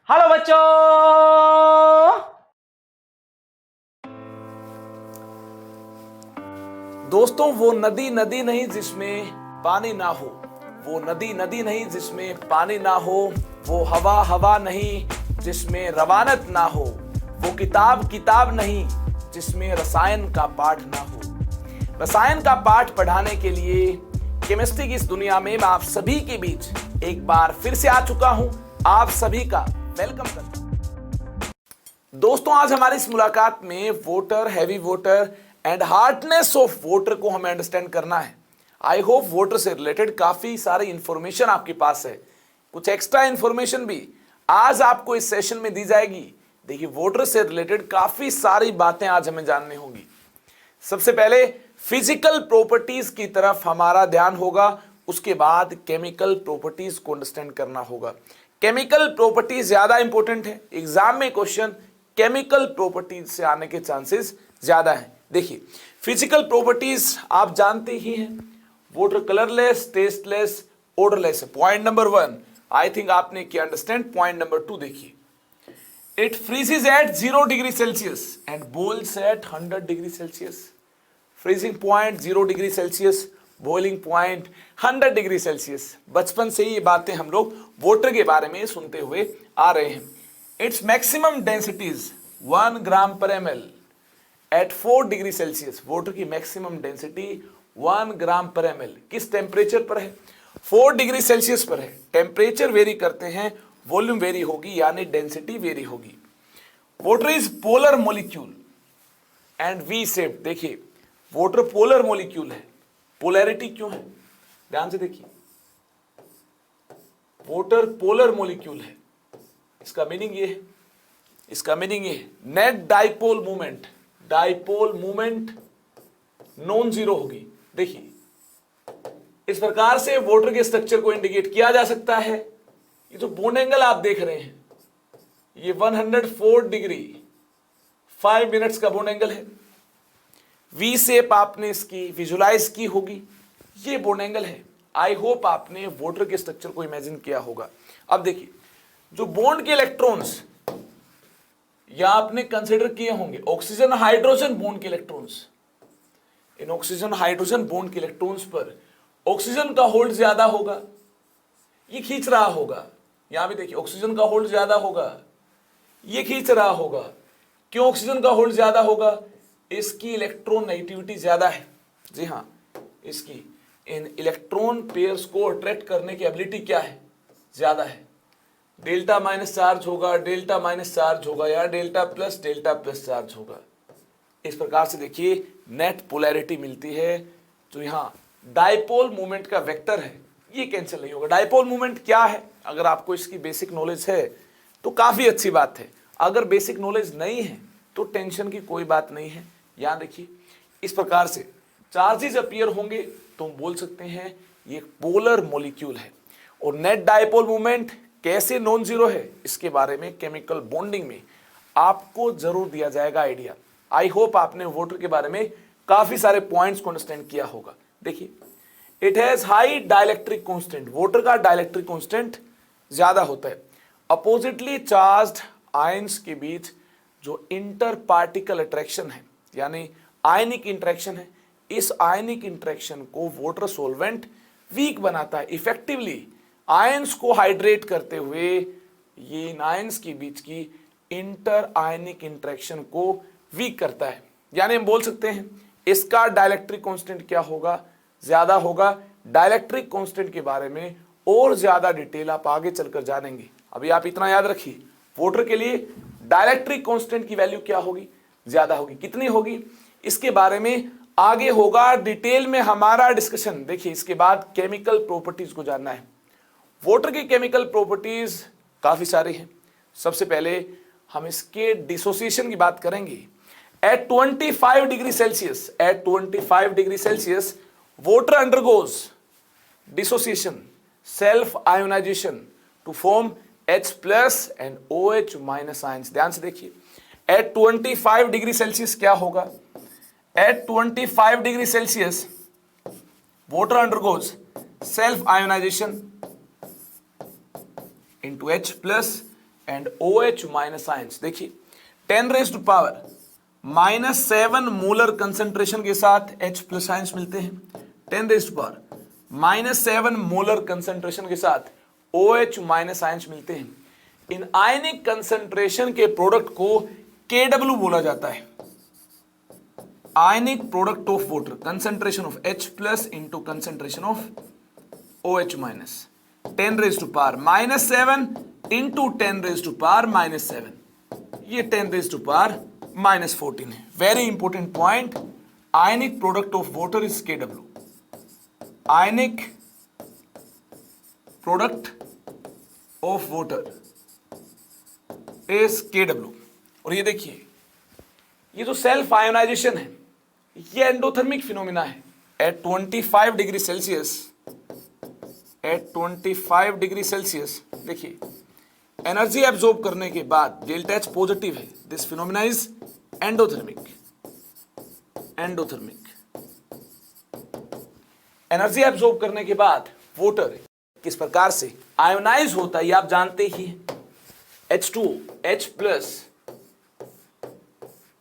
Hello बच्चों। दोस्तों, वो नदी नदी नहीं जिसमें पानी ना हो, वो नदी नदी नहीं जिसमें पानी ना हो, वो हवा हवा नहीं जिसमें रवानत ना हो, वो किताब किताब नहीं जिसमें रसायन का पाठ ना हो। रसायन का पाठ पढ़ाने के लिए केमिस्ट्री की इस दुनिया में मैं आप सभी के बीच एक बार फिर से आ चुका हूं। आप सभी का वेलकम करता हूं। दोस्तों, आज हमारी इस मुलाकात में water, heavy water and hardness of water को हमें अंडरस्टैंड करना है। आई होप वाटर से रिलेटेड काफी सारी इंफॉर्मेशन आपके पास है, कुछ एक्स्ट्रा इंफॉर्मेशन भी आज आपको इस सेशन में दी जाएगी। देखिए, वाटर से रिलेटेड काफी सारी बातें आज हमें जाननी होंगी। सबसे पहले फिजिकल प्रॉपर्टीज की तरफ हमारा ध्यान होगा, उसके बाद केमिकल प्रॉपर्टीज को अंडरस्टैंड करना होगा। केमिकल प्रॉपर्टीज ज्यादा इंपॉर्टेंट है, एग्जाम में क्वेश्चन केमिकल प्रॉपर्टीज से आने के चांसेस ज्यादा हैं। देखिए, फिजिकल प्रॉपर्टीज आप जानते ही हैं, वाटर कलरलेस, टेस्टलेस, ओडरलेस है। पॉइंट नंबर 1 आई थिंक आपने किया अंडरस्टैंड। पॉइंट नंबर 2 देखिए, it freezes at 0 degree Celsius and boils at 100 degree Celsius. Freezing point 0 degree Celsius, boiling point 100 degree Celsius. बचपन से ही ये बातें हम लोग वाटर के बारे में सुनते हुए आ रहे हैं। इट्स मैक्सिमम डेंसिटीज 1 ग्राम पर ml at 4 degree Celsius. Water की मैक्सिमम डेंसिटी 1 ग्राम पर ml किस टेम्परेचर पर है? 4 डिग्री सेल्सियस पर है। टेम्परेचर वेरी करते हैं, वॉल्यूम वेरी होगी, यानी डेंसिटी वेरी होगी। Water is polar molecule and V shape. देखिए, वाटर पोलर मॉलिक्यूल है। पोलैरिटी क्यों है? ध्यान से देखिए, वाटर पोलर मॉलिक्यूल है। इसका मीनिंग ये है, इसका मीनिंग ये है, net dipole movement, dipole movement non zero होगी। देखिए, इस प्रकार से वाटर के स्ट्रक्चर को इंडिकेट किया जा सकता है। ये जो बॉन्ड एंगल आप देख रहे हैं, ये 104 डिग्री 5 मिनट्स का बॉन्ड एंगल है। वी शेप आपने इसकी विजुलाइज की होगी, ये बॉन्ड एंगल है। आई होप आपने वाटर के स्ट्रक्चर को इमेजिन किया होगा। अब देखिए, जो बॉन्ड के इलेक्ट्रॉन्स या आपने कंसिडर किए होंगे, ऑक्सीजन हाइड्रोजन बॉन्ड के इलेक्ट्रॉन्स, इन ऑक्सीजन हाइड्रोजन बॉन्ड के इलेक्ट्रॉन्स पर ऑक्सीजन का होल्ड ज्यादा होगा, ये खींच रहा होगा। यहां भी देखिए, ऑक्सीजन का होल्ड ज्यादा होगा, ये खींच रहा होगा। क्यों ऑक्सीजन का होल्ड ज्यादा होगा? इसकी इलेक्ट्रॉन नेगेटिविटी ज्यादा है। जी हां, इसकी इन इलेक्ट्रॉन पेयर्स को अट्रैक्ट करने की एबिलिटी क्या है? ज्यादा है। डेल्टा माइनस चार्ज होगा, डेल्टा माइनस चार्ज होगा, या डेल्टा प्लस चार्ज होगा। इस प्रकार से देखिए, नेट पोलैरिटी मिलती है। जो यहाँ डाइपोल मूवमेंट का वेक्टर है, ये कैंसिल नहीं होगा। डाइपोल मूवमेंट क्या है? अगर आपको इसकी बेसिक नॉलेज है तो काफी अच्छी बात है। अगर बेसिक नॉलेज नहीं है तो टेंशन की कोई बात नहीं है। यहां देखिए, इस प्रकार से चार्जेस अपीयर होंगे तो हम बोल सकते हैं ये पोलर मॉलिक्यूल है। और नेट डाइपोल मूवमेंट कैसे नॉन जीरो है, इसके बारे में केमिकल बॉन्डिंग में आपको जरूर दिया जाएगा आइडिया। आई होप आपने वाटर के बारे में काफी सारे पॉइंट्स को अंडरस्टैंड किया होगा। देखिए, it has high dielectric constant. Water का डाइलेक्ट्रिक कांस्टेंट ज्यादा होता है। अपोजिटली चार्ज्ड आयंस के बीच जो इंटर पार्टिकल अट्रैक्शन है, यानी आयनिक इंटरेक्शन है, इस आयनिक इंटरेक्शन को वाटर सॉल्वेंट वीक बनाता है। इफेक्टिवली आयंस को हाइड्रेट करते हुए ये इन आयंस के बीच की इंटर आयनिक इंटरेक्शन को वीक करता है। यानी हम बोल सकते हैं इसका डाइलेक्ट्रिक कांस्टेंट क्या होगा? ज्यादा होगा। डाइलेक्ट्रिक कांस्टेंट के बारे में और ज्यादा डिटेल आप आगे चलकर जानेंगे। अभी आप इतना याद रखिए, वाटर के लिए डाइलेक्ट्रिक कांस्टेंट की वैल्यू क्या होगी? ज्यादा होगी। कितनी होगी, इसके बारे में आगे होगा डिटेल में हमारा डिस्कशन। देखिए, इसके बाद केमिकल प्रॉपर्टीज को जानना है। वाटर की केमिकल प्रॉपर्टीज काफी सारी हैं। सबसे पहले हम इसके डिसोसिएशन की बात करेंगे। At 25 degree Celsius, at 25 degree Celsius water undergoes dissociation, self ionization to form H plus and OH minus ions. ध्यान से देखिए, एट 25 डिग्री सेल्सियस क्या होगा? At 25 degree Celsius water undergoes self ionization into H plus and OH minus ions. देखिए 10⁻⁻7 molar concentration के साथ H plus ions मिलते हैं। 10⁻⁻7 मोलर कंसेंट्रेशन के साथ OH माइनस आयंस मिलते हैं। इन आयनिक कंसेंट्रेशन के प्रोडक्ट को KW बोला जाता है, ionic product of water, concentration of H plus into concentration of OH minus. 10⁻⁻7 into 10⁻⁻7, ये 10⁻⁻14 है। Very important point, ionic product of water is KW, ionic product of water is KW। और ये देखिए, ये जो सेल्फ आयोनाइजेशन है ये endothermic phenomena है। At 25 degree Celsius, at 25 degree Celsius देखिए एनर्जी एब्जॉर्ब करने के बाद डेल्टा H पॉजिटिव है। This phenomena is endothermic, endothermic. Energy absorb करने के बाद वाटर किस प्रकार से आयोनाइज होता है ये आप जानते ही हैं। H2O, H plus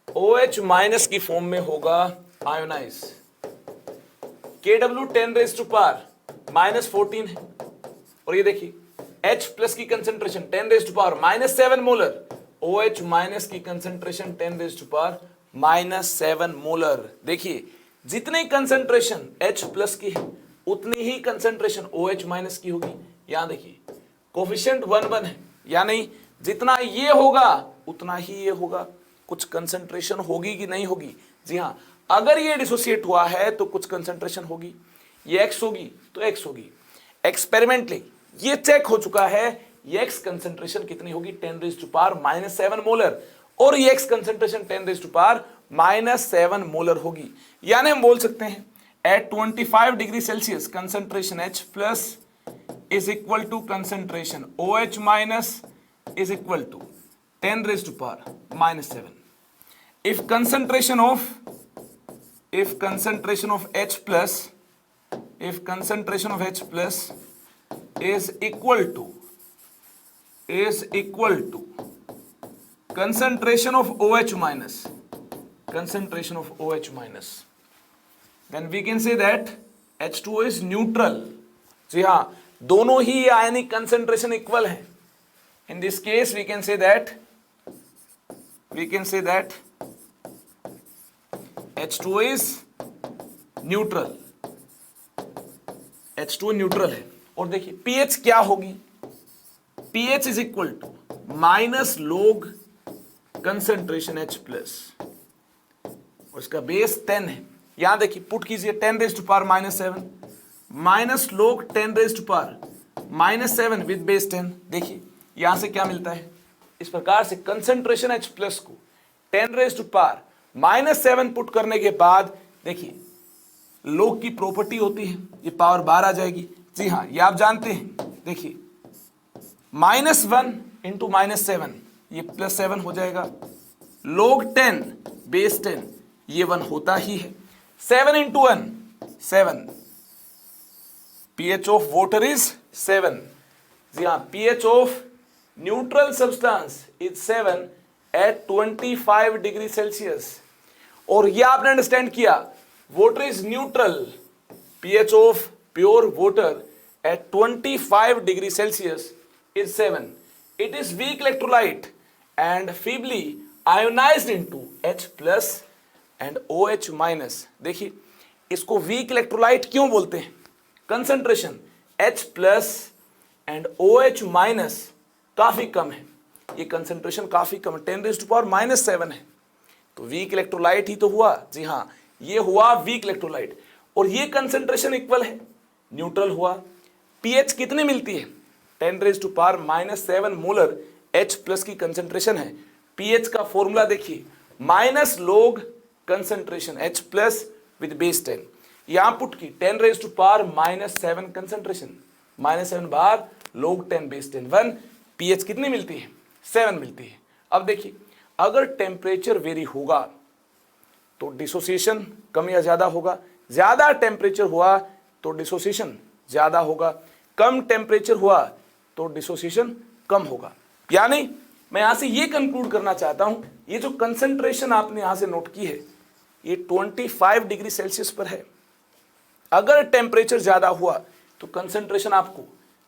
OH minus की फॉर्म में होगा आयोनाइज। KW 10⁻⁻14 है। और ये देखिए H प्लस की कंसेंट्रेशन 10⁻⁻7 मोलर, OH माइनस की कंसेंट्रेशन 10⁻⁻7 मोलर। देखिए जितनी कंसेंट्रेशन H प्लस की है उतनी ही कंसेंट्रेशन OH माइनस की होगी। यहां देखिए कोफिशिएंट 1 है, यानी जितना ये होगा उतना ही ये होगा। कुछ कंसेंट्रेशन होगी कि नहीं होगी? जी हाँ, अगर ये डिसोसिएट हुआ है तो कुछ कंसेंट्रेशन होगी। ये X होगी तो X होगी। एक्सपेरिमेंटली ये चेक हो चुका है, ये X कंसेंट्रेशन कितनी होगी 10⁻⁻7 मोलर, और ये X कंसेंट्रेशन 10⁻⁻7 मोलर होगी। यानी हम बोल सकते हैं at 25 degree Celsius concentration H plus is equal to concentration OH minus is equal to 10⁻⁻7. If concentration of H plus, if concentration of H plus is equal to concentration of OH minus, concentration of OH minus, then we can say that H2O is neutral. जी हाँ, दोनों ही आयनिक concentration equal है। In this case we can say that H2O is neutral, H2O neutral है। और देखिए pH क्या होगी, pH is equal to minus log concentration H plus, और इसका बेस 10 है। यहां देखिए पुट कीजिए 10⁻⁻7 माइनस log 10⁻⁻7 विद बेस 10। देखिए यहां से क्या मिलता है, इस प्रकार से कंसेंट्रेशन H प्लस को 10⁻⁻7 पुट करने के बाद देखिए लोग की प्रॉपर्टी होती है, ये पावर 12 आ जाएगी। जी हाँ, ये आप जानते हैं। देखिए -1 इंटू -7 ये +7 हो जाएगा। log 10 बेस 10 ये 1 होता ही है। 7 into 1 7, pH of water is 7। जी हाँ, pH of neutral substance is 7 at 25 degree Celsius. और ये आपने अंडरस्टैंड किया, water is neutral, pH of pure water at 25 degree Celsius is 7। It is weak electrolyte and feebly ionized into H plus and OH minus. देखिए इसको weak electrolyte क्यों बोलते हैं, concentration H plus and OH minus काफी कम है, ये concentration काफी कम है, 10⁻⁻7 है, तो वीक इलेक्ट्रोलाइट ही तो हुआ। जी हाँ, ये हुआ वीक इलेक्ट्रोलाइट, और ये कंसेंट्रेशन इक्वल है, न्यूट्रल हुआ। pH कितनी मिलती है 10⁻⁻7 मोलर H प्लस की कंसेंट्रेशन है। pH का फॉर्मूला देखिए, minus log concentration H plus with base 10, यहां पुट की 10⁻⁻7 कंसेंट्रेशन, -7 बार log 10 बेस 10 1, pH कितनी मिलती है 7 मिलती है। अब देखिए अगर टेम्परेचर वेरी होगा तो डिसोसिएशन कम या ज्यादा होगा, ज्यादा टेम्परेचर हुआ तो डिसोसिएशन ज्यादा होगा, कम टेम्परेचर हुआ तो डिसोसिएशन कम होगा। यानी मैं यहां से ये कंक्लूड करना चाहता हूं, ये जो कंसंट्रेशन आपने यहां से नोट की है ये 25 डिग्री सेल्सियस पर है। अगर टेम्परेचर ज्यादा हुआ तो कंसंट्रेशन आपको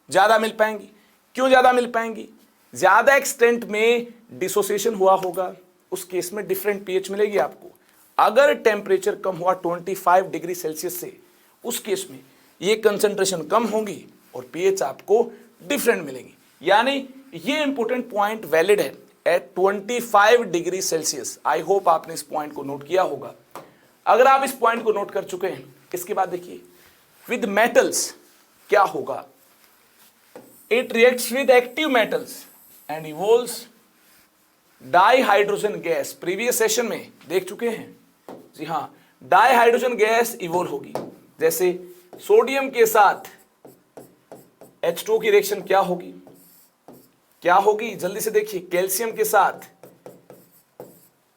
ज्यादा मिल पाएंगी। क्यों ज्यादा मिल पाएंगी? ज्यादा एक्सटेंट में डिसोसिएशन हुआ होगा, उस केस में डिफरेंट पीएच मिलेगी आपको। अगर टेम्परेचर कम हुआ 25 डिग्री सेल्सियस से, उस केस में ये कंसंट्रेशन कम होंगी और पीएच आपको डिफरेंट मिलेंगी। यानी ये इंपॉर्टेंट पॉइंट वैलिड है at 25 degree Celsius. I hope आपने इस पॉइंट को नोट किया होगा। अगर आप इस पॉइंट को नोट कर चुके हैं, इसके बाद देखिए विद मेटल्स क्या होगा। It reacts with active metals and evolves dihydrogen gas. Previous session में देख चुके हैं, जी हां, डाई हाइड्रोजन गैस इवोल्व होगी। जैसे सोडियम के साथ H2O की रिएक्शन क्या होगी, क्या होगी? जल्दी से देखिए, कैल्शियम के साथ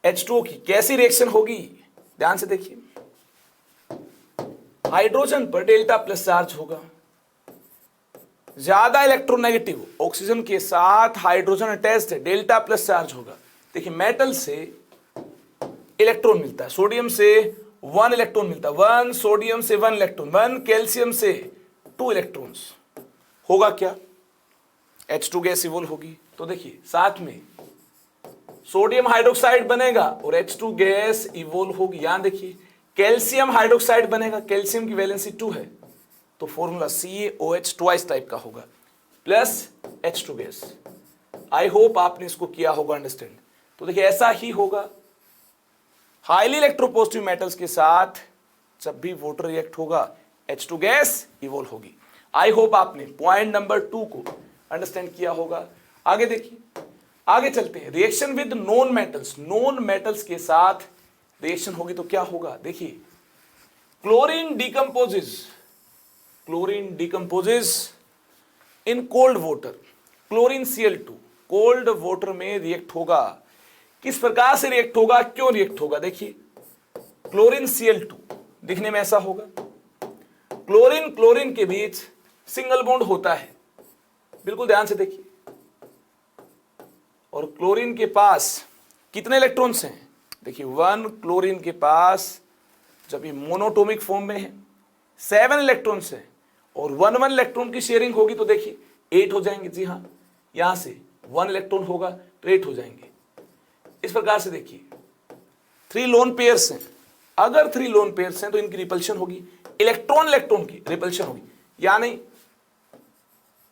H2O की कैसी रिएक्शन होगी? ध्यान से देखिए, हाइड्रोजन पर डेल्टा प्लस चार्ज होगा, ज्यादा इलेक्ट्रोनेगेटिव, ऑक्सीजन के साथ हाइड्रोजन अटैच्ड है, डेल्टा प्लस चार्ज होगा। देखिए मेटल से इलेक्ट्रॉन मिलता है, सोडियम से 1 इलेक्ट्रॉन मिलता है, 1 सोडियम से 1 इलेक्ट्रॉन, 1 कैल्शियम से 2 इलेक्ट्रॉन्स। होगा क्या? H2 गैस इवोल्व होगी। तो देखिए साथ में सोडियम हाइड्रोक्साइड बनेगा और H2 गैस इवोल्व होगी। यहां देखिए कैल्शियम हाइड्रोक्साइड बनेगा, कैल्शियम की वैलेंसी 2 है, तो फॉर्मूला CaOH ट्वाइस टाइप का होगा, प्लस H2 गैस। आई होप आपने इसको किया होगा अंडरस्टैंड। तो देखिए ऐसा ही होगा हाईली इलेक्ट्रोपॉजिटिव मेटल्स के साथ जब भी वाटर रिएक्ट होगा H2 गैस इवोल्व होगी। आई होप आपने पॉइंट नंबर 2 को अंडरस्टैंड किया होगा। आगे देखिए, आगे चलते हैं। Reaction with non metals, non metals के साथ रिएक्शन होगी तो क्या होगा? देखिए chlorine decomposes in cold water, chlorine Cl2 cold water में रिएक्ट होगा। किस प्रकार से रिएक्ट होगा, क्यों रिएक्ट होगा? देखिए क्लोरीन Cl2 दिखने में ऐसा होगा, क्लोरीन के बीच सिंगल बॉन्ड होता है, बिल्कुल ध्यान से देखिए, और क्लोरीन के पास कितने इलेक्ट्रॉन्स हैं? देखिए 1 क्लोरीन के पास जब ये मोनोटोमिक फॉर्म में है 7 इलेक्ट्रॉन्स हैं, और 1 इलेक्ट्रॉन की शेयरिंग होगी तो देखिए 8 हो जाएंगे। जी हाँ, यहां से 1 इलेक्ट्रॉन होगा तो 8 हो जाएंगे। इस प्रकार से देखिए 3 लोन पेयर्स हैं, अगर 3 लोन पेयर्स हैं तो इनकी रिपल्शन होगी, इलेक्ट्रॉन की रिपल्शन होगी। यानी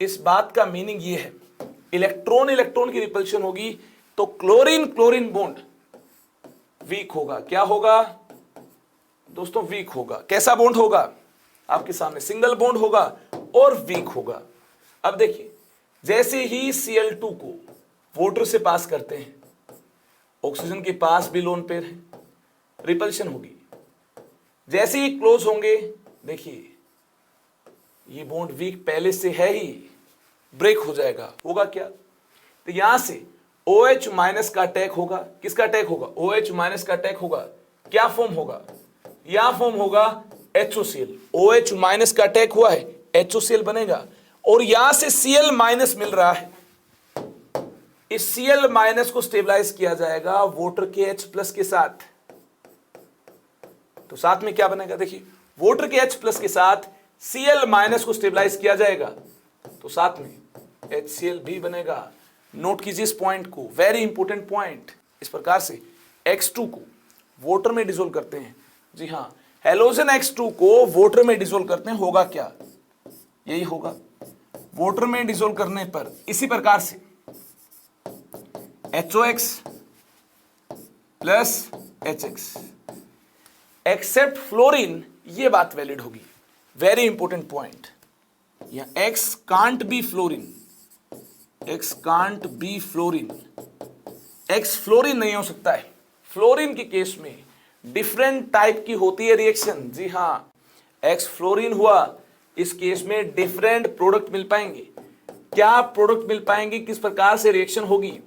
इस बात का मीनिंग ये है, इलेक्ट्रॉन की रिपल्शन होगी तो क्लोरीन बॉन्ड वीक होगा। क्या होगा दोस्तों? वीक होगा। कैसा बॉन्ड होगा? आपके सामने सिंगल बॉन्ड होगा और वीक होगा। अब देखिए जैसे ही Cl2 को वाटर से पास करते हैं, ऑक्सीजन के पास भी लोन पेयर है, रिपल्शन होगी। जैसे ही क्लोज होंगे, देखिए ये बॉन्ड वीक पहले से है ही, ब्रेक हो जाएगा। होगा क्या? तो यहां से OH माइनस का अटैक होगा। किसका अटैक होगा? OH माइनस का अटैक होगा। क्या फॉर्म होगा? यहां फॉर्म होगा HOCl। OH माइनस का अटैक हुआ है, HOCl बनेगा, और यहां से Cl माइनस मिल रहा है, इस Cl माइनस को स्टेबलाइज किया जाएगा वाटर के H प्लस के साथ। तो साथ में क्या बनेगा? देखिए वाटर के H प्लस के साथ Cl माइनस को स्टेबलाइज किया जाएगा तो साथ में HCl भी बनेगा। नोट कीजिए इस पॉइंट को, वेरी इंपॉर्टेंट पॉइंट। इस प्रकार से X2 को वाटर में डिसोल्व करते हैं। जी हाँ, हेलोजन X2 को वाटर में डिसोल्व करते हैं, होगा क्या? यही होगा, वाटर में डिसोल्व करने पर इसी प्रकार से HOX plus HX except fluorine, ये बात वैलिड होगी। वेरी इंपॉर्टेंट पॉइंट, यहां X can't be fluorine, X can't be fluorine, X fluorine नहीं हो सकता है। फ्लोरीन के केस में डिफरेंट टाइप की होती है रिएक्शन। जी हाँ, X फ्लोरीन हुआ, इस केस में डिफरेंट प्रोडक्ट मिल पाएंगे। क्या प्रोडक्ट मिल पाएंगे, किस प्रकार से रिएक्शन होगी,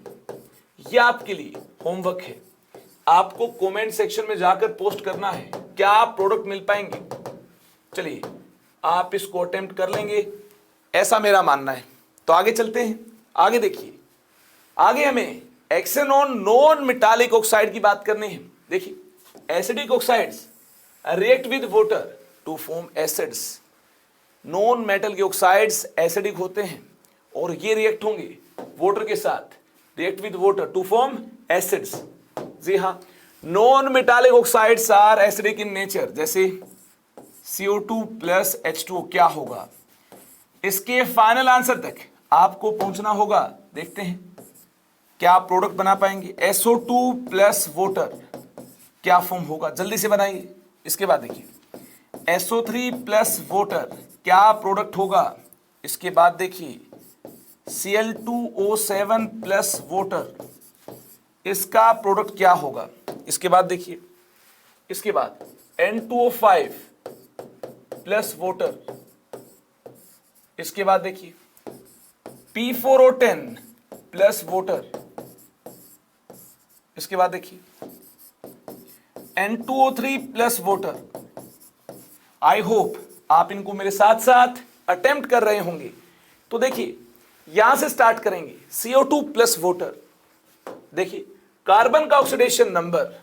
यह आपके लिए होमवर्क है। आपको कमेंट सेक्शन में जाकर पोस्ट करना है क्या प्रोडक्ट मिल पाएंगे। चलिए आप इसको अटेम्प्ट कर लेंगे, ऐसा मेरा मानना है। तो आगे चलते हैं। आगे देखिए आगे हमें एक्सेनॉन नॉन मेटालिक ऑक्साइड की बात करनी है। देखिए acidic oxides react with water to form acids. Non metal के ऑक्साइड्स एसिडिक होते हैं और ये रिएक्ट होंगे वाटर के साथ, react with water to form acids. जी हाँ, non metallic oxides are acidic in nature, जैसे CO2 प्लस H2O। क्या होगा इसके फाइनल आंसर तक आपको पहुंचना होगा। देखते हैं क्या आप प्रोडक्ट बना पाएंगे। SO2 प्लस वाटर क्या फॉर्म होगा, जल्दी से बनाइए। इसके बाद देखिए SO3 प्लस वाटर क्या प्रोडक्ट होगा। इसके बाद देखिए Cl2O7 प्लस वाटर, इसका प्रोडक्ट क्या होगा। इसके बाद देखिए, इसके बाद N2O5 प्लस वाटर, इसके बाद देखिए P4O10 प्लस वाटर, इसके बाद देखिए N2O3 plus water. I hope आप इनको मेरे साथ साथ अटेम्प्ट कर रहे होंगे। तो देखिए यहां से स्टार्ट करेंगे, CO2 प्लस वाटर। देखिए कार्बन का ऑक्सीडेशन नंबर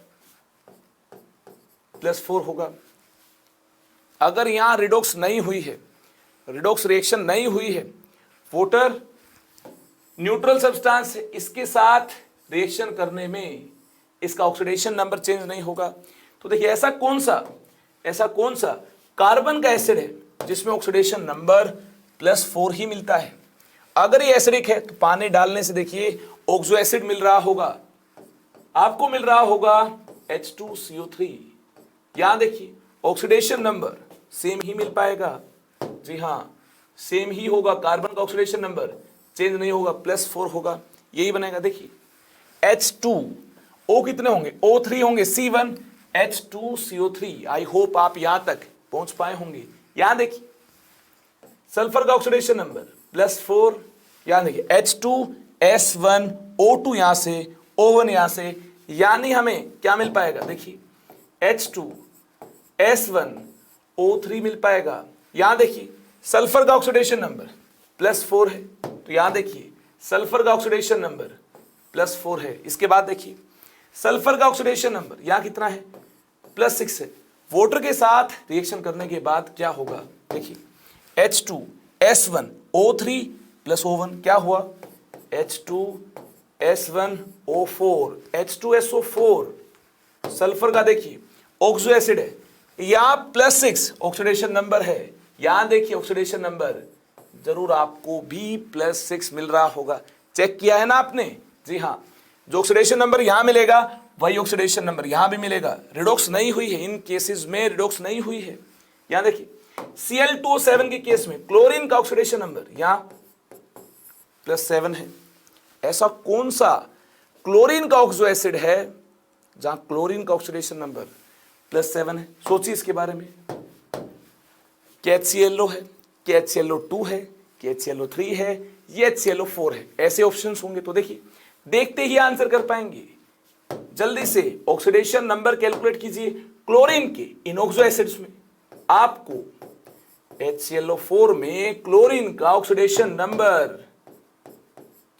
+4 होगा। अगर यहां रिडॉक्स नहीं हुई है, रिडॉक्स रिएक्शन नहीं हुई है, वाटर न्यूट्रल सब्सटेंस है, इसके साथ रिएक्शन करने में इसका ऑक्सीडेशन नंबर चेंज नहीं होगा। तो देखिए ऐसा कौन सा कार्बन का एसिड है जिसमें ऑक्सीडेशन नंबर +4 ही मिलता है। अगर ये एसिडिक है तो पानी डालने से देखिए ऑक्सो एसिड मिल रहा होगा, आपको मिल रहा होगा H2CO3। यहां देखिए ऑक्सीडेशन नंबर सेम ही मिल पाएगा। जी हां, सेम ही होगा, कार्बन का ऑक्सीडेशन नंबर चेंज नहीं होगा, +4 होगा, यही बनेगा। देखिए H2O कितने होंगे, O3 होंगे, C1 H2CO3। आई होप आप यहां तक पहुंच पाए होंगे। यहां देखिए सल्फर का ऑक्सीडेशन नंबर +4, यहां देखिए H2S1O2 यहां से, O1 यहां से, यानी हमें क्या मिल पाएगा। देखिए H2S1O3 मिल पाएगा। यहां देखिए सल्फर का ऑक्सीडेशन नंबर +4 है, तो यहां देखिए सल्फर का ऑक्सीडेशन नंबर +4 है। इसके बाद देखिए सल्फर का ऑक्सीडेशन नंबर यहां कितना है, +6 है। वाटर के साथ रिएक्शन करने के बाद क्या होगा, देखिए H2S1O3 + O1 क्या हुआ, H2S1O4, H2SO4 सल्फर का देखिए ऑक्सो एसिड है, यहां +6 ऑक्सीडेशन नंबर है। यहां देखिए ऑक्सीडेशन नंबर जरूर आपको भी +6 मिल रहा होगा। चेक किया है ना आपने। जी हाँ, जो ऑक्सीडेशन नंबर यहां मिलेगा वही ऑक्सीडेशन नंबर यहां भी मिलेगा। रिडॉक्स नहीं हुई है, इन केसेस में रिडॉक्स नहीं हुई है। यहां देखिए Cl2O7 के केस में क्लोरीन का ऑक्सीडेशन नंबर यहां +7 है। ऐसा कौन सा क्लोरीन का ऑक्सो एसिड है जहां क्लोरीन का ऑक्सीडेशन नंबर +7 है, सोचिए इसके बारे में। KClO है, KClO2 है, KClO3 है, ये HClO4 है, ऐसे ऑप्शंस होंगे। तो देखिए देखते ही आंसर कर पाएंगे। जल्दी से ऑक्सीडेशन नंबर कैलकुलेट कीजिए क्लोरीन के इन ऑक्सो एसिड्स में। आपको HClO4 में क्लोरीन का ऑक्सीडेशन नंबर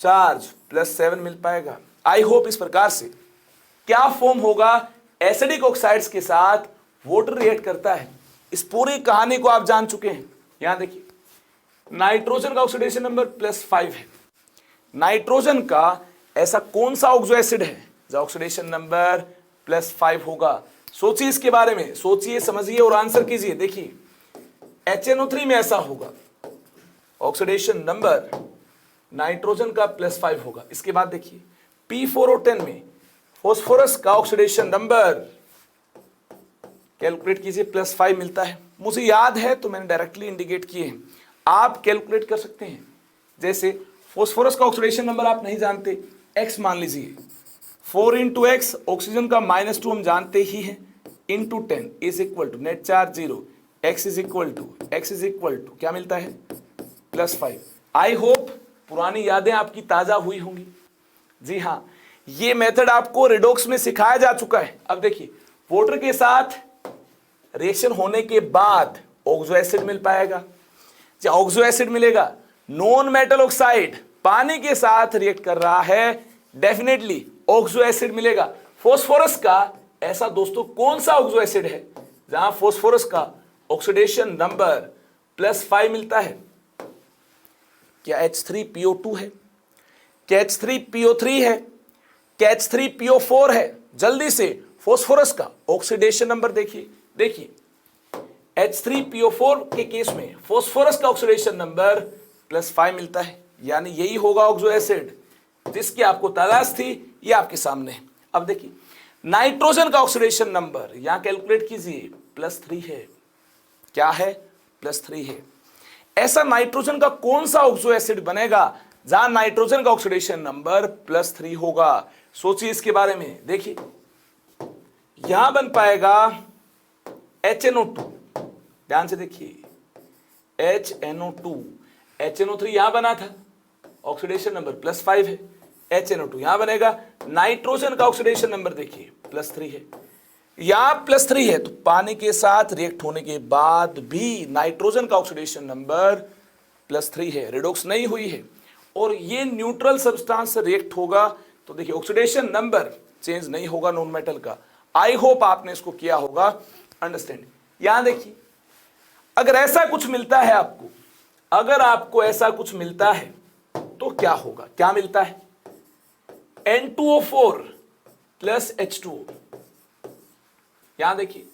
चार्ज +7 मिल पाएगा। आई होप इस प्रकार से क्या फॉर्म होगा, एसिडिक ऑक्साइड्स के साथ वाटर रिएक्ट करता है, इस पूरी कहानी को आप जान चुके हैं। यहां देखिए नाइट्रोजन का ऑक्सीडेशन नंबर +5 है। नाइट्रोजन का ऐसा कौन सा ऑक्सो एसिड है जो ऑक्सीडेशन नंबर +5 होगा, सोचिए इसके बारे में, सोचिए, समझिए और आंसर कीजिए। देखिए HNO3 में ऐसा होगा, ऑक्सीडेशन नंबर नाइट्रोजन का +5 होगा। इसके बाद देखिए P4O10 में फॉस्फोरस का ऑक्सीडेशन नंबर कैलकुलेट कीजिए, +5 मिलता है। मुझे याद है तो मैंने डायरेक्टली इंडिकेट किए हैं, आप कैलकुलेट कर सकते हैं। जैसे फॉस्फोरस का ऑक्सीडेशन नंबर आप नहीं जानते, X मान लीजिए, 4 × X, ऑक्सीजन का -2 हम जानते ही हैं, × 10 is equal to net charge 0, X is equal to क्या मिलता है, +5। आई होप पुरानी यादें आपकी ताजा हुई होंगी। जी हाँ, ये मेथड आपको रिडॉक्स में सिखाया जा चुका है। अब देखिए वाटर के साथ रिएक्शन होने के बाद ऑक्सो एसिड मिल पाएगा। जब ऑक्सो एसिड मिलेगा, नॉन मेटल ऑक्साइड पानी के साथ रिएक्ट कर रहा है, डेफिनेटली ऑक्सो एसिड मिलेगा। फास्फोरस का ऐसा दोस्तों कौन सा ऑक्सो एसिड है जहां फास्फोरस का ऑक्सीडेशन नंबर +5 मिलता है? क्या H3PO2 है? क्या H3PO3 है? क्या H3PO4 है? जल्दी से फास्फोरस का ऑक्सीडेशन नंबर देखिए H3PO4 के केस में फास्फोरस का ऑक्सीडेशन नंबर +5 मिलता है, यानी यही होगा ऑक्सो एसिड जिसकी आपको तलाश थी, ये आपके सामने है। अब देखिए नाइट्रोजन का ऑक्सीडेशन नंबर यहां कैलकुलेट कीजिए, +3 है। क्या है? +3 है। ऐसा नाइट्रोजन का कौन सा ऑक्सो एसिड बनेगा जहां नाइट्रोजन का ऑक्सीडेशन नंबर +3 होगा? सोचिए इसके बारे में। देखिए यहां बन पाएगा HNO2, ध्यान से देखिए HNO2, HNO3 यहां बना था, ऑक्सीडेशन नंबर +5 है, HNO2 यहां बनेगा। नाइट्रोजन का ऑक्सीडेशन नंबर देखिए +3 है, यहां +3 है, तो पानी के साथ रिएक्ट होने के बाद भी नाइट्रोजन का ऑक्सीडेशन नंबर +3 है, रिडॉक्स नहीं हुई है, और ये न्यूट्रल सब्सटेंस से रिएक्ट होगा, तो देखिए ऑक्सीडेशन नंबर चेंज नहीं होगा नॉन मेटल का। आई होप आपने इसको किया होगा अंडरस्टैंड। यहां देखिए अगर ऐसा कुछ मिलता है आपको, अगर आपको ऐसा कुछ मिलता है तो क्या होगा? क्या मिलता है? N2O4 + H2O। यहां देखिए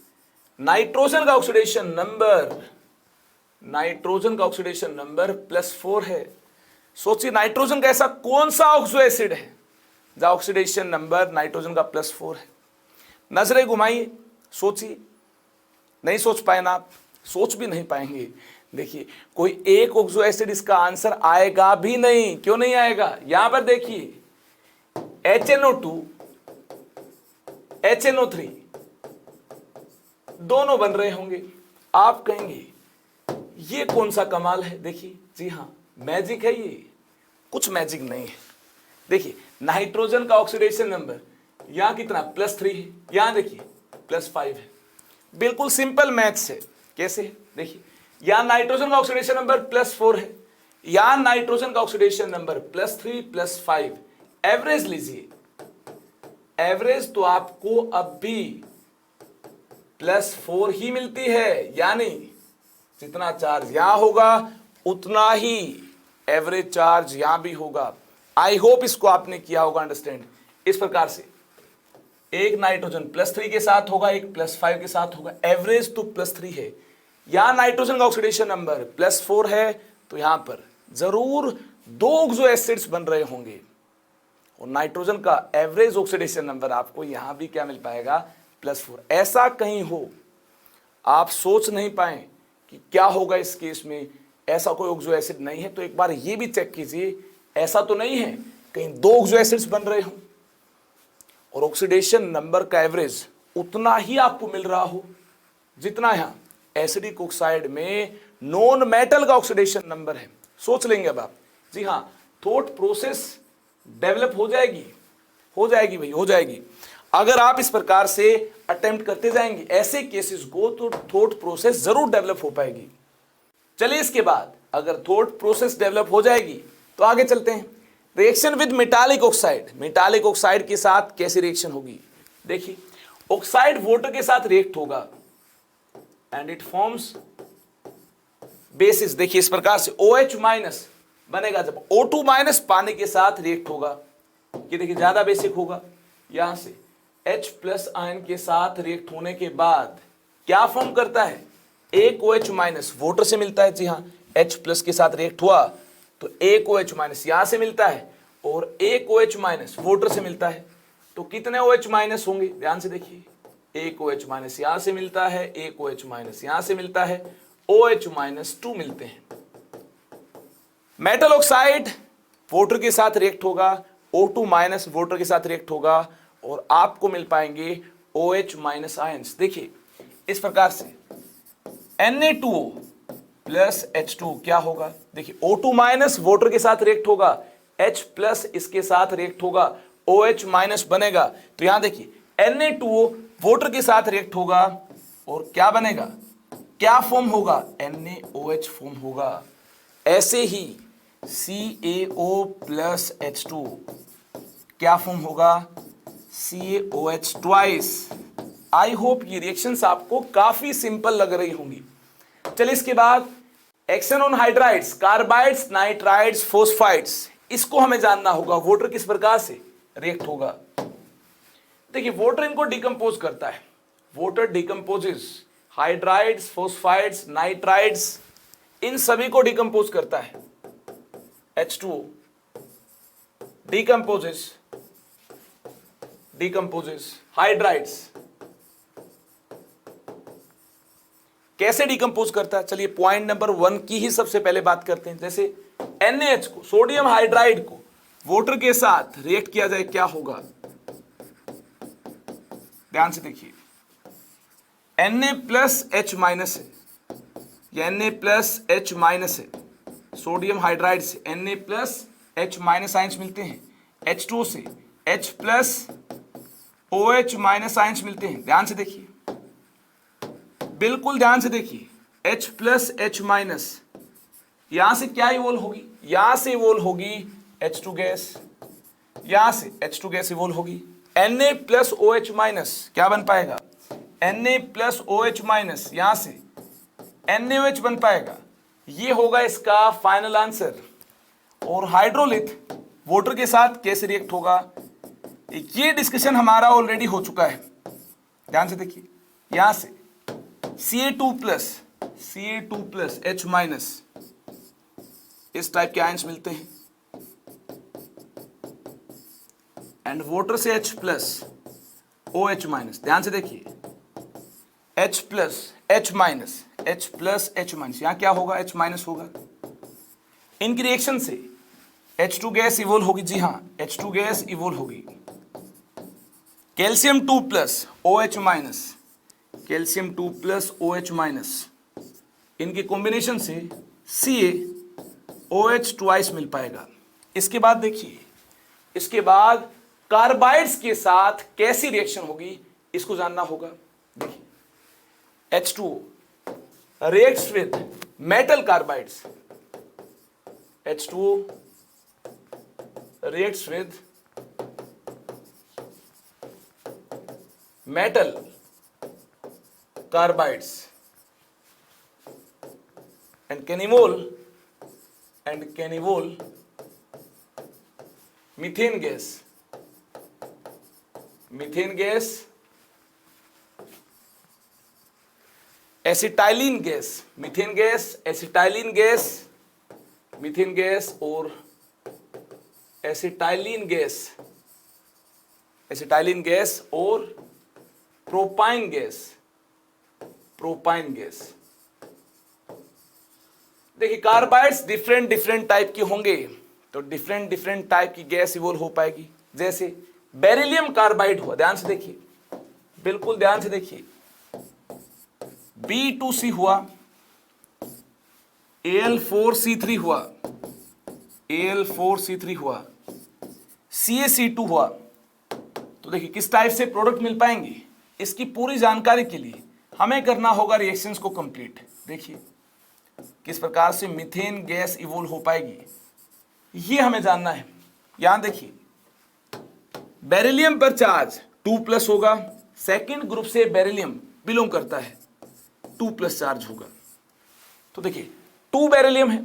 नाइट्रोजन का ऑक्सीडेशन नंबर +4 है। सोचिए नाइट्रोजन का ऐसा कौन सा ऑक्सो एसिड है जहां ऑक्सीडेशन नंबर नाइट्रोजन का +4 है? नजरें घुमाइए, सोचिए। नहीं सोच पाए ना आप, सोच भी नहीं पाएंगे। देखिए कोई एक ऑक्सो एसिड इसका आंसर आएगा भी नहीं। क्यों नहीं आएगा? यहां पर देखिए HNO2 HNO3 दोनों बन रहे होंगे। आप कहेंगे ये कौन सा कमाल है? देखिए जी हां मैजिक है ये, कुछ मैजिक नहीं है। देखिए नाइट्रोजन का ऑक्सीडेशन नंबर यहां कितना +3 है, यहां देखिए +5 है। बिल्कुल सिंपल मैथ्स है। कैसे? देखिए यहां नाइट्रोजन का ऑक्सीडेशन नंबर +4 है, यहां नाइट्रोजन का ऑक्सीडेशन नंबर +3 +5। एवरेज लीजिए, एवरेज तो आपको अब भी +4 ही मिलती है, यानी जितना चार्ज यहां होगा उतना ही एवरेज चार्ज यहां भी होगा। आई होप इसको आपने किया होगा अंडरस्टैंड। इस प्रकार से एक नाइट्रोजन +3 के साथ होगा, एक +5 के साथ होगा, एवरेज तो +3 है। यहां नाइट्रोजन का ऑक्सीडेशन नंबर +4 है, तो यहां पर जरूर 2 ऑक्सो एसिड्स बन रहे होंगे, और नाइट्रोजन का एवरेज ऑक्सीडेशन नंबर आपको यहां भी क्या मिल पाएगा? +4। ऐसा कहीं हो आप सोच नहीं पाए कि क्या होगा इस केस में, ऐसा कोई ऑक्सो एसिड नहीं है, तो एक बार ये भी चेक कीजिए, ऐसा तो नहीं है कहीं 2 ऑक्सो एसिड्स बन रहे हो और ऑक्सीडेशन नंबर का एवरेज उतना ही आपको मिल रहा हो जितना यहां एसिडिक ऑक्साइड में नॉन मेटल का ऑक्सीडेशन नंबर है। सोच लेंगे अब आप। जी हां थॉट प्रोसेस डेवलप हो जाएगी भाई, हो जाएगी। अगर आप इस प्रकार से अटेम्प्ट करते जाएंगे ऐसे केसेस को, तो थॉट प्रोसेस जरूर डेवलप हो पाएगी। चलिए इसके बाद अगर थॉट प्रोसेस डेवलप हो जाएगी तो आगे चलते हैं। Reaction with metallic oxide, metallic oxide के साथ कैसी रिएक्शन होगी? देखिए ऑक्साइड वाटर के साथ रिएक्ट होगा एंड इट फॉर्म्स बेसिस। देखिए इस प्रकार से OH- बनेगा जब O2- पानी के साथ रिएक्ट होगा, ये देखिए ज्यादा बेसिक होगा। यहां से H+ आयन के साथ रिएक्ट होने के बाद क्या फॉर्म करता है? एक OH- वाटर से मिलता है। जी हाँ H+ के साथ रिएक्ट हुआ तो एक OH- यहां से मिलता है और एक OH- वाटर से मिलता है, तो कितने OH- होंगे? ध्यान से देखिए, एक OH- यहां से मिलता है, एक OH- यहां से मिलता है, OH-2 मिलते हैं। मेटल ऑक्साइड वाटर के साथ रिएक्ट होगा, O2- वाटर के साथ रिएक्ट होगा और आपको मिल पाएंगे OH- आयंस। देखिए इस प्रकार से Na2O + H2 क्या होगा? देखिए O2- वाटर के साथ रिएक्ट होगा, H+ इसके साथ रिएक्ट होगा, OH- बनेगा। तो यहां देखिए Na2O वाटर के साथ रिएक्ट होगा और क्या बनेगा? क्या फॉर्म होगा? NaOH फॉर्म होगा। ऐसे ही CaO प्लस H2 क्या फॉर्म होगा, CaOH ट्वाइस। आई होप ये रिएक्शंस आपको काफी सिंपल लग रही होंगी। चलिए इसके बाद action on hydrides, carbides, nitrides, phosphides, इसको हमें जानना होगा। वाटर किस प्रकार से रिएक्ट होगा। देखिए वाटर इनको डिकम्पोज करता है, वाटर डिकम्पोजेस हाइड्राइड्स, फोस्फाइड्स, नाइट्राइड्स, इन सभी को डिकम्पोज करता है। H2O decomposes hydrides. कैसे डिकम्पोज करता है, चलिए पॉइंट नंबर 1 की ही सबसे पहले बात करते हैं। जैसे NaH को, सोडियम हाइड्राइड को वाटर के साथ रिएक्ट किया जाए, क्या होगा, ध्यान से देखिए। Na प्लस H माइनस है, या Na प्लस H माइनस है, सोडियम हाइड्राइड से Na plus H minus ions मिलते हैं, H2O से H plus OH minus ions मिलते हैं। ध्यान से देखिए, बिल्कुल ध्यान से देखिए, H प्लस H माइनस, यहां से क्या इवोल्व होगी, यहां से इवोल्व होगी H2 गैस, यहां से H2 गैस इवोल्व होगी। Na प्लस OH माइनस क्या बन पाएगा, Na प्लस OH माइनस, यहां से NaOH बन पाएगा। ये होगा इसका फाइनल आंसर। और हाइड्रोलिथ वाटर के साथ कैसे रिएक्ट होगा, ये डिस्कशन हमारा ऑलरेडी हो चुका है। ध्यान से देखिए, यहां से Ca2 प्लस H माइनस, इस टाइप के आयंस मिलते हैं, एंड वाटर से H प्लस OH माइनस। ध्यान से देखिए, H plus H minus, H plus H minus, यहां क्या होगा, H माइनस होगा। इनकी रिएक्शन से H2 गैस इवोल्व होगी। जी हां, H2 गैस इवोल्व होगी। Calcium 2 plus OH minus, calcium 2 plus OH minus, इनके कॉम्बिनेशन से CaOH ट्वाइस मिल पाएगा। इसके बाद देखिए, इसके बाद कार्बाइड्स के साथ कैसी रिएक्शन होगी, इसको जानना होगा। देखिए H2O reacts with metal carbides, H2O reacts with metal carbides and can evolve methane gas, acetylene gas, methane gas, acetylene gas, methane gas और एसिटाइलिन गैस और प्रोपाइन गैस। देखिए कार्बाइड्स डिफरेंट टाइप के होंगे, तो डिफरेंट टाइप की gas evolve हो पाएगी। जैसे बेरिलियम कार्बाइड हुआ, ध्यान से देखिए, बिल्कुल ध्यान से देखिए, B2C हुआ, Al4C3 हुआ, CaC2 हुआ। तो देखिए किस टाइप से प्रोडक्ट मिल पाएंगे, इसकी पूरी जानकारी के लिए हमें करना होगा रिएक्शंस को कंप्लीट। देखिए किस प्रकार से मीथेन गैस इवोल्व हो पाएगी, ये हमें जानना है। यहां देखिए बेरिलियम पर चार्ज 2+ होगा, सेकंड ग्रुप से बेरिलियम बिलोंग करता है, 2+ चार्ज होगा। तो देखिए 2 बेरिलियम है,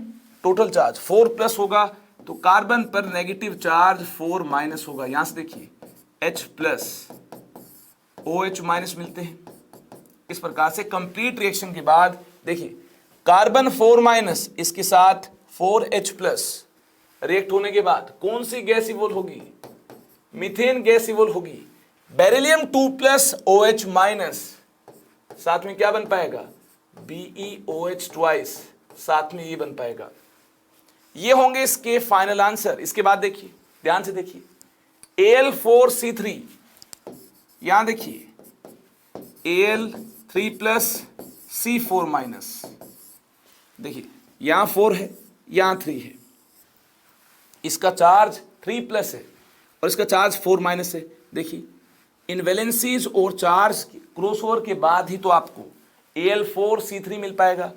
टोटल चार्ज 4+ होगा, तो कार्बन पर नेगेटिव चार्ज 4- होगा। यहां से देखिए H+ OH- मिलते हैं। इस प्रकार से कंप्लीट रिएक्शन के बाद देखिए कार्बन 4- इसके साथ 4H+ रिएक्ट होने के बाद कौन सी गैस इवोल्व होगी, मीथेन गैस इवोल्व होगी। बेरिलियम 2+ OH-, साथ में क्या बन पाएगा, BeOH ट्वाइस, साथ में ये बन पाएगा। ये होंगे इसके फाइनल आंसर। इसके बाद देखिए ध्यान से देखिए Al4C3, यहां देखिए Al3+ C4-, देखिए यहां 4 है, यहां 3 है, इसका चार्ज 3+ है और इसका चार्ज 4- है। देखिए इन वैलेंसीज और चार्ज क्रॉसओवर के बाद ही तो आपको Al4C3 मिल पाएगा।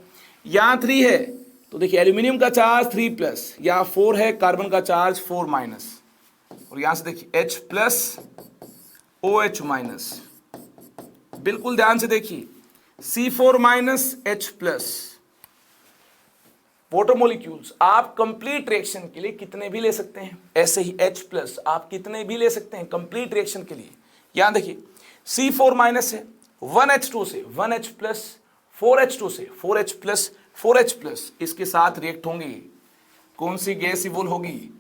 यहां 3 है, तो देखिए एल्यूमिनियम का चार्ज 3 प्लस, यहाँ 4 है, कार्बन का चार्ज 4 माइनस, और यहां से देखिए H प्लस OH माइनस, बिल्कुल ध्यान से देखिए C4 minus H plus. Water molecules आप कंप्लीट रिएक्शन के लिए कितने भी ले सकते हैं, ऐसे ही H प्लस आप कितने भी ले सकते हैं कंप्लीट रिएक्शन के लिए। यहां देखिए C4 माइनस है 1H2 से 1H प्लस, 4H2 से 4H प्लस 4H प्लस, इसके साथ रिएक्ट होंगी कौन सी गैस इवोल्व होगी,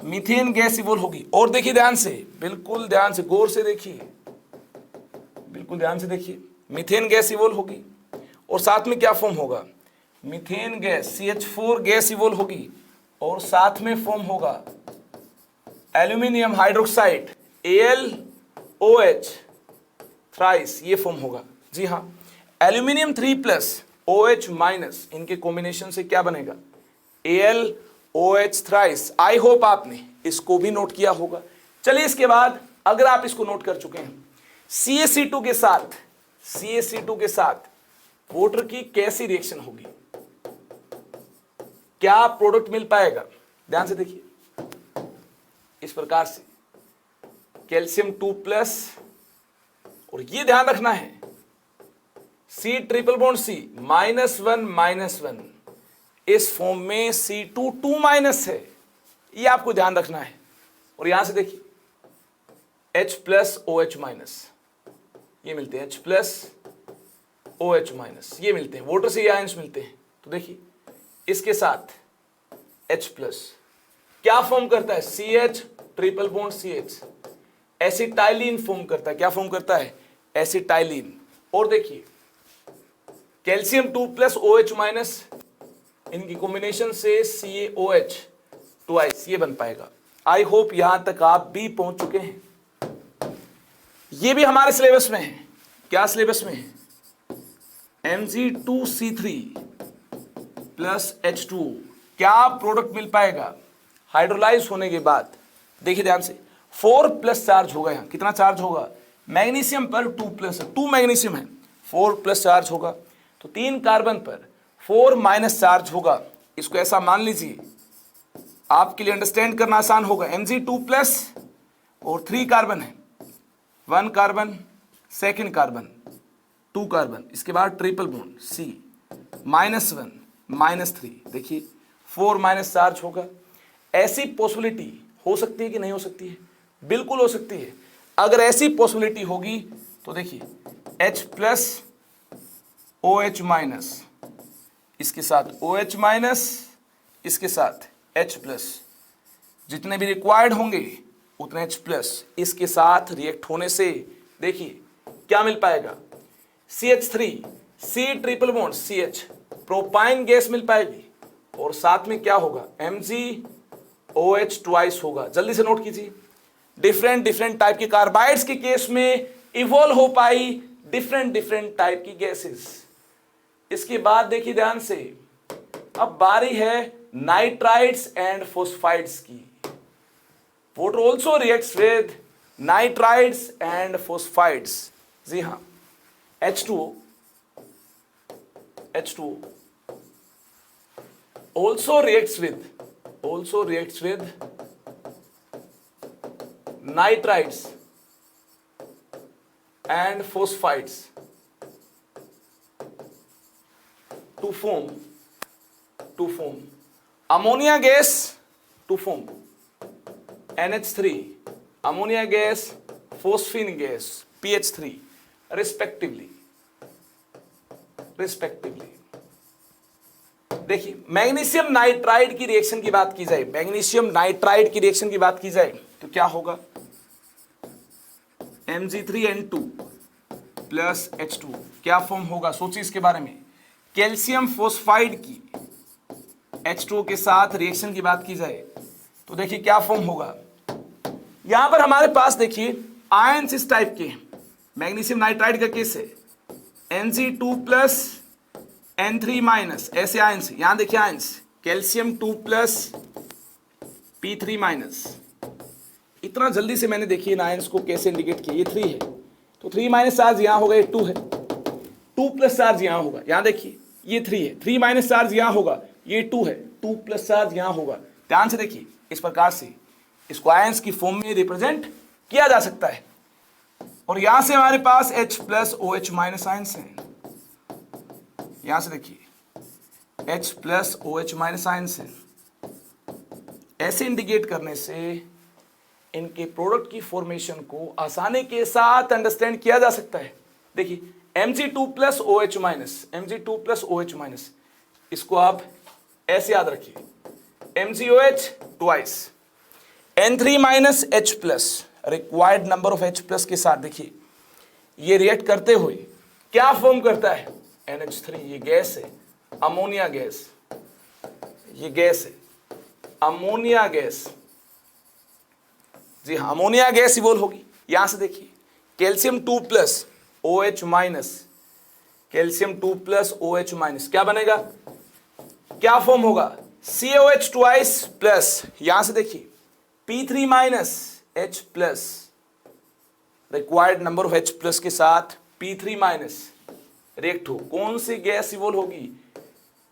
मीथेन गैस इवोल्व होगी। और देखिए ध्यान से, बिल्कुल ध्यान से, गौर से देखिए, बिल्कुल ध्यान से देखिए, मीथेन गैस इवोल्व होगी और साथ में क्या फॉर्म होगा, methane gas CH4 gas evolve होगी और साथ में फॉर्म होगा एल्यूमिनियम हाइड्रोक्साइड AlOH थ्राइस, ये फॉर्म होगा। जी हाँ, एल्यूमिनियम 3 प्लस OH माइनस, इनके कॉम्बिनेशन से क्या बनेगा AlOH थ्राइस। आई होप आपने इसको भी नोट किया होगा। चलिए इसके बाद अगर आप इसको नोट कर चुके हैं, CaC2 के साथ, CaC2 के साथ वाटर की कैसी रिएक्शन होगी, क्या प्रोडक्ट मिल पाएगा। ध्यान से देखिए इस प्रकार से कैल्शियम 2 प्लस, और ये ध्यान रखना है C ट्रिपल बॉन्ड C -1 इस फॉर्म में C2 2 माइनस है, ये आपको ध्यान रखना है। और यहां से देखिए H प्लस OH माइनस, ये मिलते हैं H प्लस OH माइनस, ये मिलते हैं वाटर से, ये आयंस मिलते हैं। तो देखिए इसके साथ H प्लस क्या फॉर्म करता है, CH triple bond CH acetylene form करता है। क्या फॉर्म करता है, एसिटाइलिन। और देखिए कैल्शियम 2 प्लस OH माइनस, इनकी कॉम्बिनेशन से CaOH ट्वाइस, ये बन पाएगा। आई होप यहां तक आप भी पहुंच चुके हैं। ये भी हमारे सिलेबस में है। क्या सिलेबस में है, Mg2C3 प्लस H2 क्या प्रोडक्ट मिल पाएगा हाइड्रोलाइज होने के बाद। देखिए ध्यान से 4 प्लस चार्ज होगा, यहाँ कितना चार्ज होगा, मैग्नीशियम पर 2 प्लस है, 2 मैग्नीशियम है, 4 प्लस चार्ज होगा, तो 3 कार्बन पर 4 माइनस चार्ज होगा। इसको ऐसा मान लीजिए, आपके लिए अंडरस्टैंड करना आसान होगा। Mg2 प्लस और 3 कार्बन है, 1 कार्बन, सेकेंड कार्बन, 2 कार्बन, इसके बाद ट्रिपल बॉन्ड C -1 -3, देखिए 4 माइनस चार्ज होगा। ऐसी पॉसिबिलिटी हो सकती है कि नहीं हो सकती है, बिल्कुल हो सकती है। अगर ऐसी पॉसिबिलिटी होगी तो देखिए H प्लस OH माइनस, इसके साथ OH माइनस, इसके साथ H प्लस, जितने भी रिक्वायर्ड होंगे उतने H प्लस, इसके साथ रिएक्ट होने से देखिए क्या मिल पाएगा, CH3 C triple bond CH propyne gas मिल पाएगी, और साथ में क्या होगा, MgOH ट्वाइस होगा। जल्दी से नोट कीजिए, डिफरेंट टाइप के कार्बाइड्स के केस में इवॉल्व हो पाई डिफरेंट टाइप की गैसेस। इसके बाद देखिए ध्यान से, अब बारी है नाइट्राइड्स एंड फोस्फाइड्स की। Water also reacts with nitrides and phosphides. जी हाँ, H2O also reacts with nitrides and phosphides to form ammonia gas, to form NH3, ammonia gas, phosphine gas, PH3 respectively। देखिए मैग्नीशियम नाइट्राइड की reaction की बात की जाए, magnesium nitride की reaction की बात की जाए तो क्या होगा, Mg3N2 प्लस H2 क्या फॉर्म होगा, सोचिए इसके बारे में। कैल्शियम फोस्फाइड की H2O के साथ रिएक्शन की बात की जाए तो देखिए क्या फॉर्म होगा। यहां पर हमारे पास देखिए आयंस इस टाइप के, मैग्नीशियम नाइट्राइड का केस है, Mg2 प्लस N3 माइनस, ऐसे आयंस। यहां देखिए ions calcium 2 plus P3 minus. इतना जल्दी से मैंने देखिए इन आयंस को कैसे इंडिकेट किया, ये 3 है तो 3 माइनस चार्ज यहां होगा, ये 2 है, 2 प्लस चार्ज यहां होगा। यहां देखिए ये 3 है, 3 माइनस चार्ज यहां होगा ये 2 है, 2 प्लस चार्ज यहां होगा। ध्यान से देखिए, इस प्रकार से इसको आयंस की फॉर्म में रिप्रेजेंट किया जा सकता है। और यहां से हमारे पास H plus OH minus ions है। यहां से देखिए H plus OH minus ions है। ऐसे इंडिकेट करने से इनके प्रोडक्ट की फॉर्मेशन को आसानी के साथ अंडरस्टैंड किया जा सकता है। देखिए Mg2 plus OH minus, Mg2 plus OH minus, इसको आप ऐसे याद रखिए, MgOH twice, N3 minus H plus, required number of H plus के साथ देखिए ये रिएक्ट करते हुए क्या फॉर्म करता है, NH3। ये गैस है, अमोनिया गैस, ये गैस है अमोनिया गैस। जी हाँ, अमोनिया गैस इवोल्व होगी। यहां से देखिए calcium 2 plus OH minus, calcium 2 plus OH minus क्या बनेगा, क्या फॉर्म होगा, CaOH ट्वाइस प्लस, यहां से देखिए P3 minus H plus, required number of H plus के साथ P3 माइनस रिएक्ट हो, कौन सी गैस इवोल्व होगी,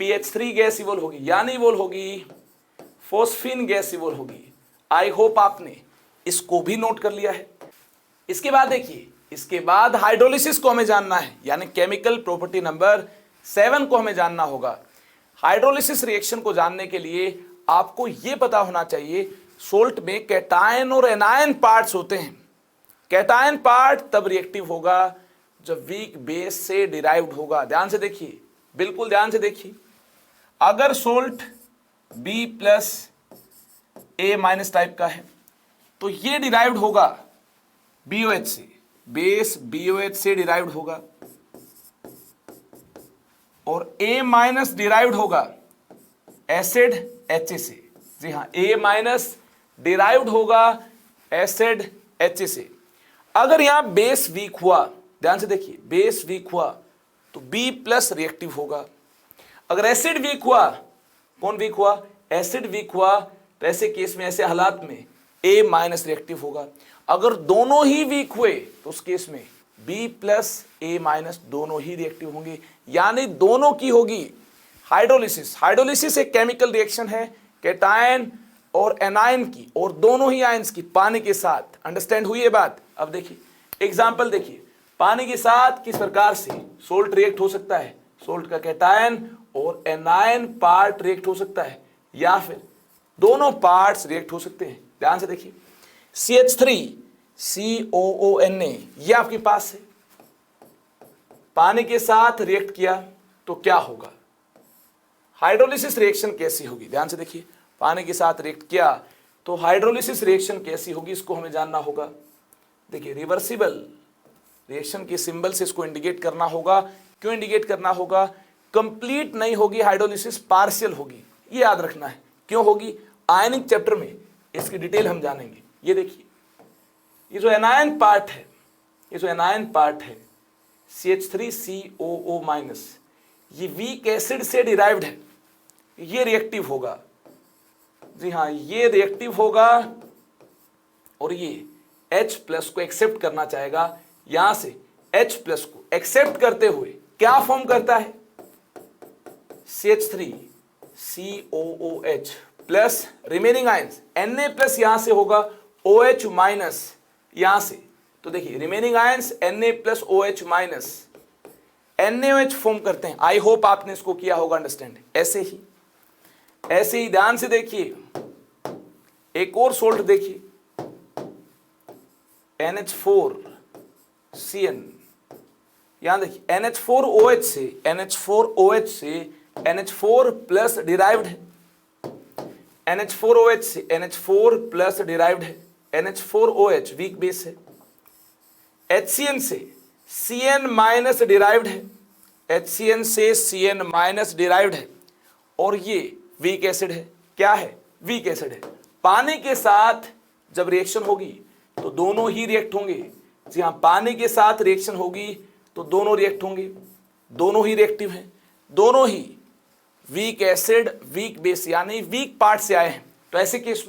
PH3 गैस इवोल्व होगी, यानी इवोल्व होगी फॉस्फीन गैस इवोल्व होगी। आई होप आपने इसको भी नोट कर लिया है। इसके बाद देखिए, इसके बाद हाइड्रोलिसिस को हमें जानना है, यानी केमिकल प्रॉपर्टी नंबर 7 को हमें जानना होगा। हाइड्रोलिसिस रिएक्शन को जानने के लिए आपको यह पता होना चाहिए सोल्ट में कैटायन और एनायन पार्ट्स होते हैं। कैटायन पार्ट तब रिएक्टिव होगा जब वीक बेस से डिराइव्ड होगा। ध्यान से देखिए, बिल्कुल ध्यान से देखिए, अगर salt B plus A minus type का है तो ये डिराइव्ड होगा BOH से, बेस BOH से डिराइव्ड होगा, और A माइनस डिराइव्ड होगा एसिड HA से। जी हाँ, A माइनस डिराइव्ड होगा एसिड HA से। अगर यहां बेस वीक हुआ, ध्यान से देखिए, बेस वीक हुआ तो B प्लस रिएक्टिव होगा। अगर एसिड वीक हुआ, कौन वीक हुआ, एसिड वीक हुआ, तो ऐसे केस में, ऐसे हालात में A माइनस रिएक्टिव होगा। अगर दोनों ही वीक हुए तो उस केस में B प्लस A माइनस दोनों ही रिएक्टिव होंगे, यानी दोनों की होगी हाइड्रोलिसिस। हाइड्रोलिसिस एक केमिकल रिएक्शन है कैटायन और एनायन की, और दोनों ही आयंस की पानी के साथ। अंडरस्टैंड हुई ये बात। अब देखिए एग्जांपल देखिए, पानी के साथ किस प्रकार से सोल्ट रिएक्ट हो सकता है, सोल्ट का कैटायन और एनायन पार्ट रिएक्ट हो सकता है, या फिर दोनों पार्ट्स रिएक्ट हो सकते हैं। ध्यान से देखिए, CH3COONA ये आपके पास है, पानी के साथ रिएक्ट किया तो क्या होगा, हाइड्रोलिसिस रिएक्शन कैसी होगी। ध्यान से देखिए, पानी के साथ रिएक्ट किया तो हाइड्रोलिसिस रिएक्शन कैसी होगी, इसको हमें जानना होगा। देखिए रिवर्सिबल रिएक्शन के सिंबल से इसको इंडिकेट करना होगा। क्यों इंडिकेट करना होगा, कंप्लीट नहीं होगी हाइड्रोलिसिस, पार्शियल होगी, ये याद रखना है। क्यों होगी, आयनिक चैप्टर में इसकी डिटेल हम जानेंगे। ये देखिए, ये जो एनायन पार्ट है, ये जो एनायन पार्ट है CH3COO माइनस, ये वीक एसिड से डिराइव्ड है, ये रिएक्टिव होगा। जी हाँ, ये रिएक्टिव होगा और ये H प्लस को एक्सेप्ट करना चाहेगा। यहां से H प्लस को एक्सेप्ट करते हुए क्या फॉर्म करता है, CH3COOH plus remaining ions Na plus यहां से होगा OH माइनस यहां से। तो देखिए remaining ions Na plus OH minus NaOH form करते हैं। आई होप आपने इसको किया होगा अंडरस्टैंड। ऐसे ही ध्यान से देखिए, एक और सोल्ट देखिए NH4CN, यहां देखिए NH4OH से NH4 प्लस डिराइव्ड है, NH4OH से NH4 प्लस डिराइव्ड है, NH4OH वीक बेस है, HCN से Cn माइनस डिराइव्ड है, HCN से Cn माइनस डिराइव्ड है, और ये वीक एसिड है। क्या है, वीक एसिड है। पानी के साथ जब रिएक्शन होगी तो दोनों ही रिएक्ट होंगे। जी हाँ, पानी के साथ रिएक्शन होगी तो दोनों रिएक्ट होंगे, दोनों ही रिएक्टिव हैं, दोनों ही वीक एसिड वीक बेस यानी वीक पार्ट से आए हैं। तो ऐसे केस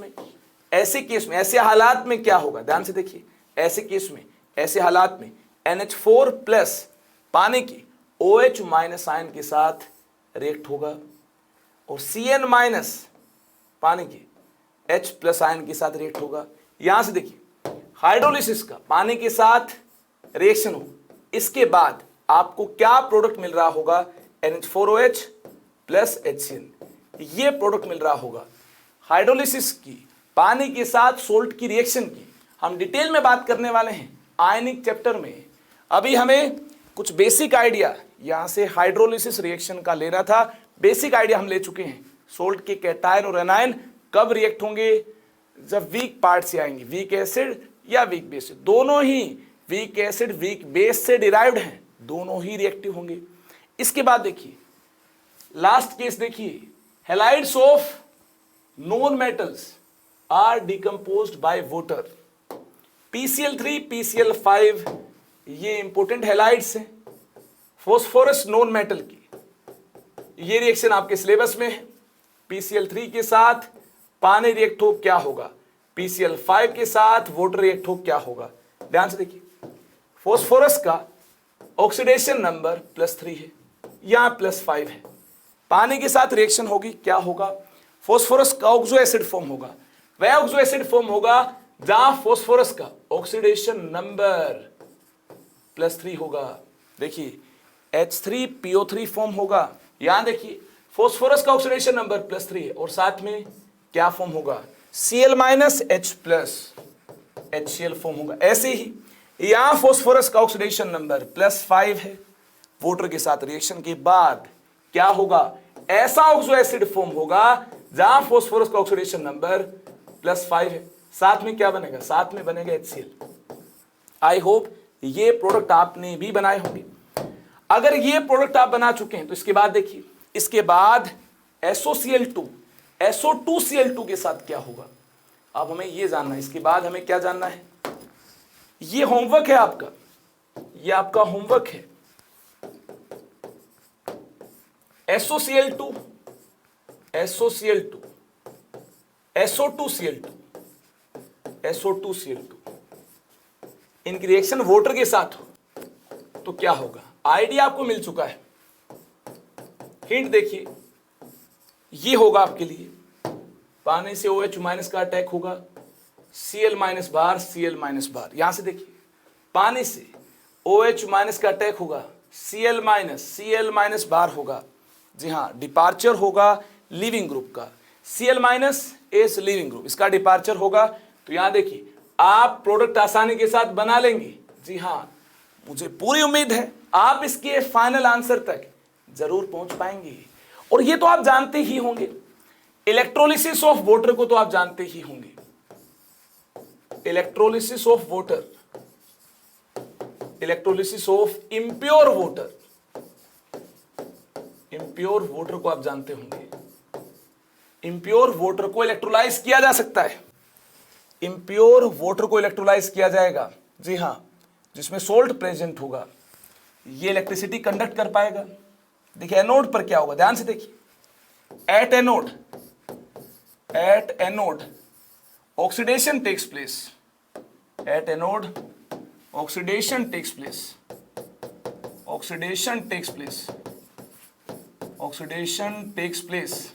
में, ऐसे हालात में क्या होगा, ध्यान से देखिए, ऐसे केस में, ऐसे हालात में NH4 प्लस पानी की OH माइनस आयन के साथ रिएक्ट होगा। और Cn माइनस पानी के H प्लस आयन के साथ रिएक्ट होगा। यहां से देखिए हाइड्रोलिसिस का पानी के साथ रिएक्शन हो, इसके बाद आपको क्या प्रोडक्ट मिल रहा होगा, NH4OH प्लस HCl, ये प्रोडक्ट मिल रहा होगा। हाइड्रोलिसिस की पानी के साथ सोल्ट की रिएक्शन की हम डिटेल में बात करने वाले हैं आयनिक चैप्टर में। अभी हमें कुछ बेसिक आइडिया यहां से हाइड्रोलिसिस रिएक्शन का लेना था। बेसिक आइडिया हम ले चुके हैं, सोल्ट के कैटायन और एनायन कब रिएक्ट होंगे, जब वीक पार्ट से आएंगे, वीक एसिड या वीक बेस से, दोनों ही वीक एसिड वीक बेस से डिराइव्ड हैं, दोनों ही रिएक्टिव होंगे। इसके बाद देखिए लास्ट केस देखिए, halides of non metals are decomposed by water. PCl3 PCl5 ये इंपॉर्टेंट हैलाइड्स हैं। फॉस्फोरस नॉन मेटल की ये रिएक्शन आपके सिलेबस में है। PCl3 के साथ पानी रिएक्ट हो क्या होगा, PCl5 के साथ वाटर रिएक्ट हो क्या होगा। ध्यान से देखिए, फॉस्फोरस का ऑक्सीडेशन नंबर +3 है, यहां +5 है। पानी के साथ रिएक्शन होगी क्या होगा, फॉस्फोरस का ऑक्सो एसिड फॉर्म होगा। वह ऑक्सो एसिड फॉर्म होगा जहां फॉस्फोरस का ऑक्सीडेशन नंबर +3 होगा। देखिए H3PO3 फॉर्म होगा। यहां देखिए फॉस्फोरस का ऑक्सीडेशन नंबर +3 है और साथ में क्या फॉर्म होगा, Cl minus H plus HCl form होगा। ऐसे ही यहां फॉस्फोरस का ऑक्सीडेशन नंबर +5 है, वाटर के साथ रिएक्शन के बाद क्या होगा, ऐसा ऑक्सो एसिड फॉर्म होगा जहां फॉस्फोरस का ऑक्सीडेशन नंबर +5 है। साथ में क्या बनेगा, साथ में बनेगा HCl। आई होप ये प्रोडक्ट आपने भी बनाए होंगे। अगर ये प्रोडक्ट आप बना चुके हैं तो इसके बाद देखिए, इसके बाद SOCl2 SO2Cl2 के साथ क्या होगा। अब हमें ये जानना है, इसके बाद हमें क्या जानना है, ये होमवर्क है आपका, ये आपका होमवर्क है। SOCl2 SOCl2 SO2Cl2 SO2Cl2 इनकी रिएक्शन वाटर के साथ हो तो क्या होगा। आइडिया आपको मिल चुका है, हिंट देखिए, ये होगा आपके लिए, पानी से OH माइनस का अटैक होगा, Cl माइनस बार Cl माइनस बार। यहां से देखिए पानी से OH माइनस का अटैक होगा, Cl माइनस बार होगा। जी हाँ, डिपार्चर होगा लिविंग ग्रुप का, Cl minus S leaving group, इसका डिपार्चर होगा। तो यहां देखिए आप प्रोडक्ट आसानी के साथ बना लेंगे। जी हाँ, मुझे पूरी उम्मीद है आप इसके फाइनल आंसर तक जरूर पहुंच पाएंगे। और ये तो आप जानते ही होंगे, इलेक्ट्रोलिसिस ऑफ वाटर को तो आप जानते ही होंगे। Electrolysis of water, electrolysis of impure water, impure water को आप जानते होंगे। इम्प्योर वाटर को इलेक्ट्रोलाइज किया जा सकता है, इम्प्योर वाटर को इलेक्ट्रोलाइज किया जाएगा। जी हां, जिसमें सोल्ट प्रेजेंट होगा, ये इलेक्ट्रिसिटी कंडक्ट कर पाएगा। देखिए एनोड पर क्या होगा, ध्यान से देखिए, at anode oxidation takes place, at anode oxidation takes place, oxidation takes place, oxidation takes place.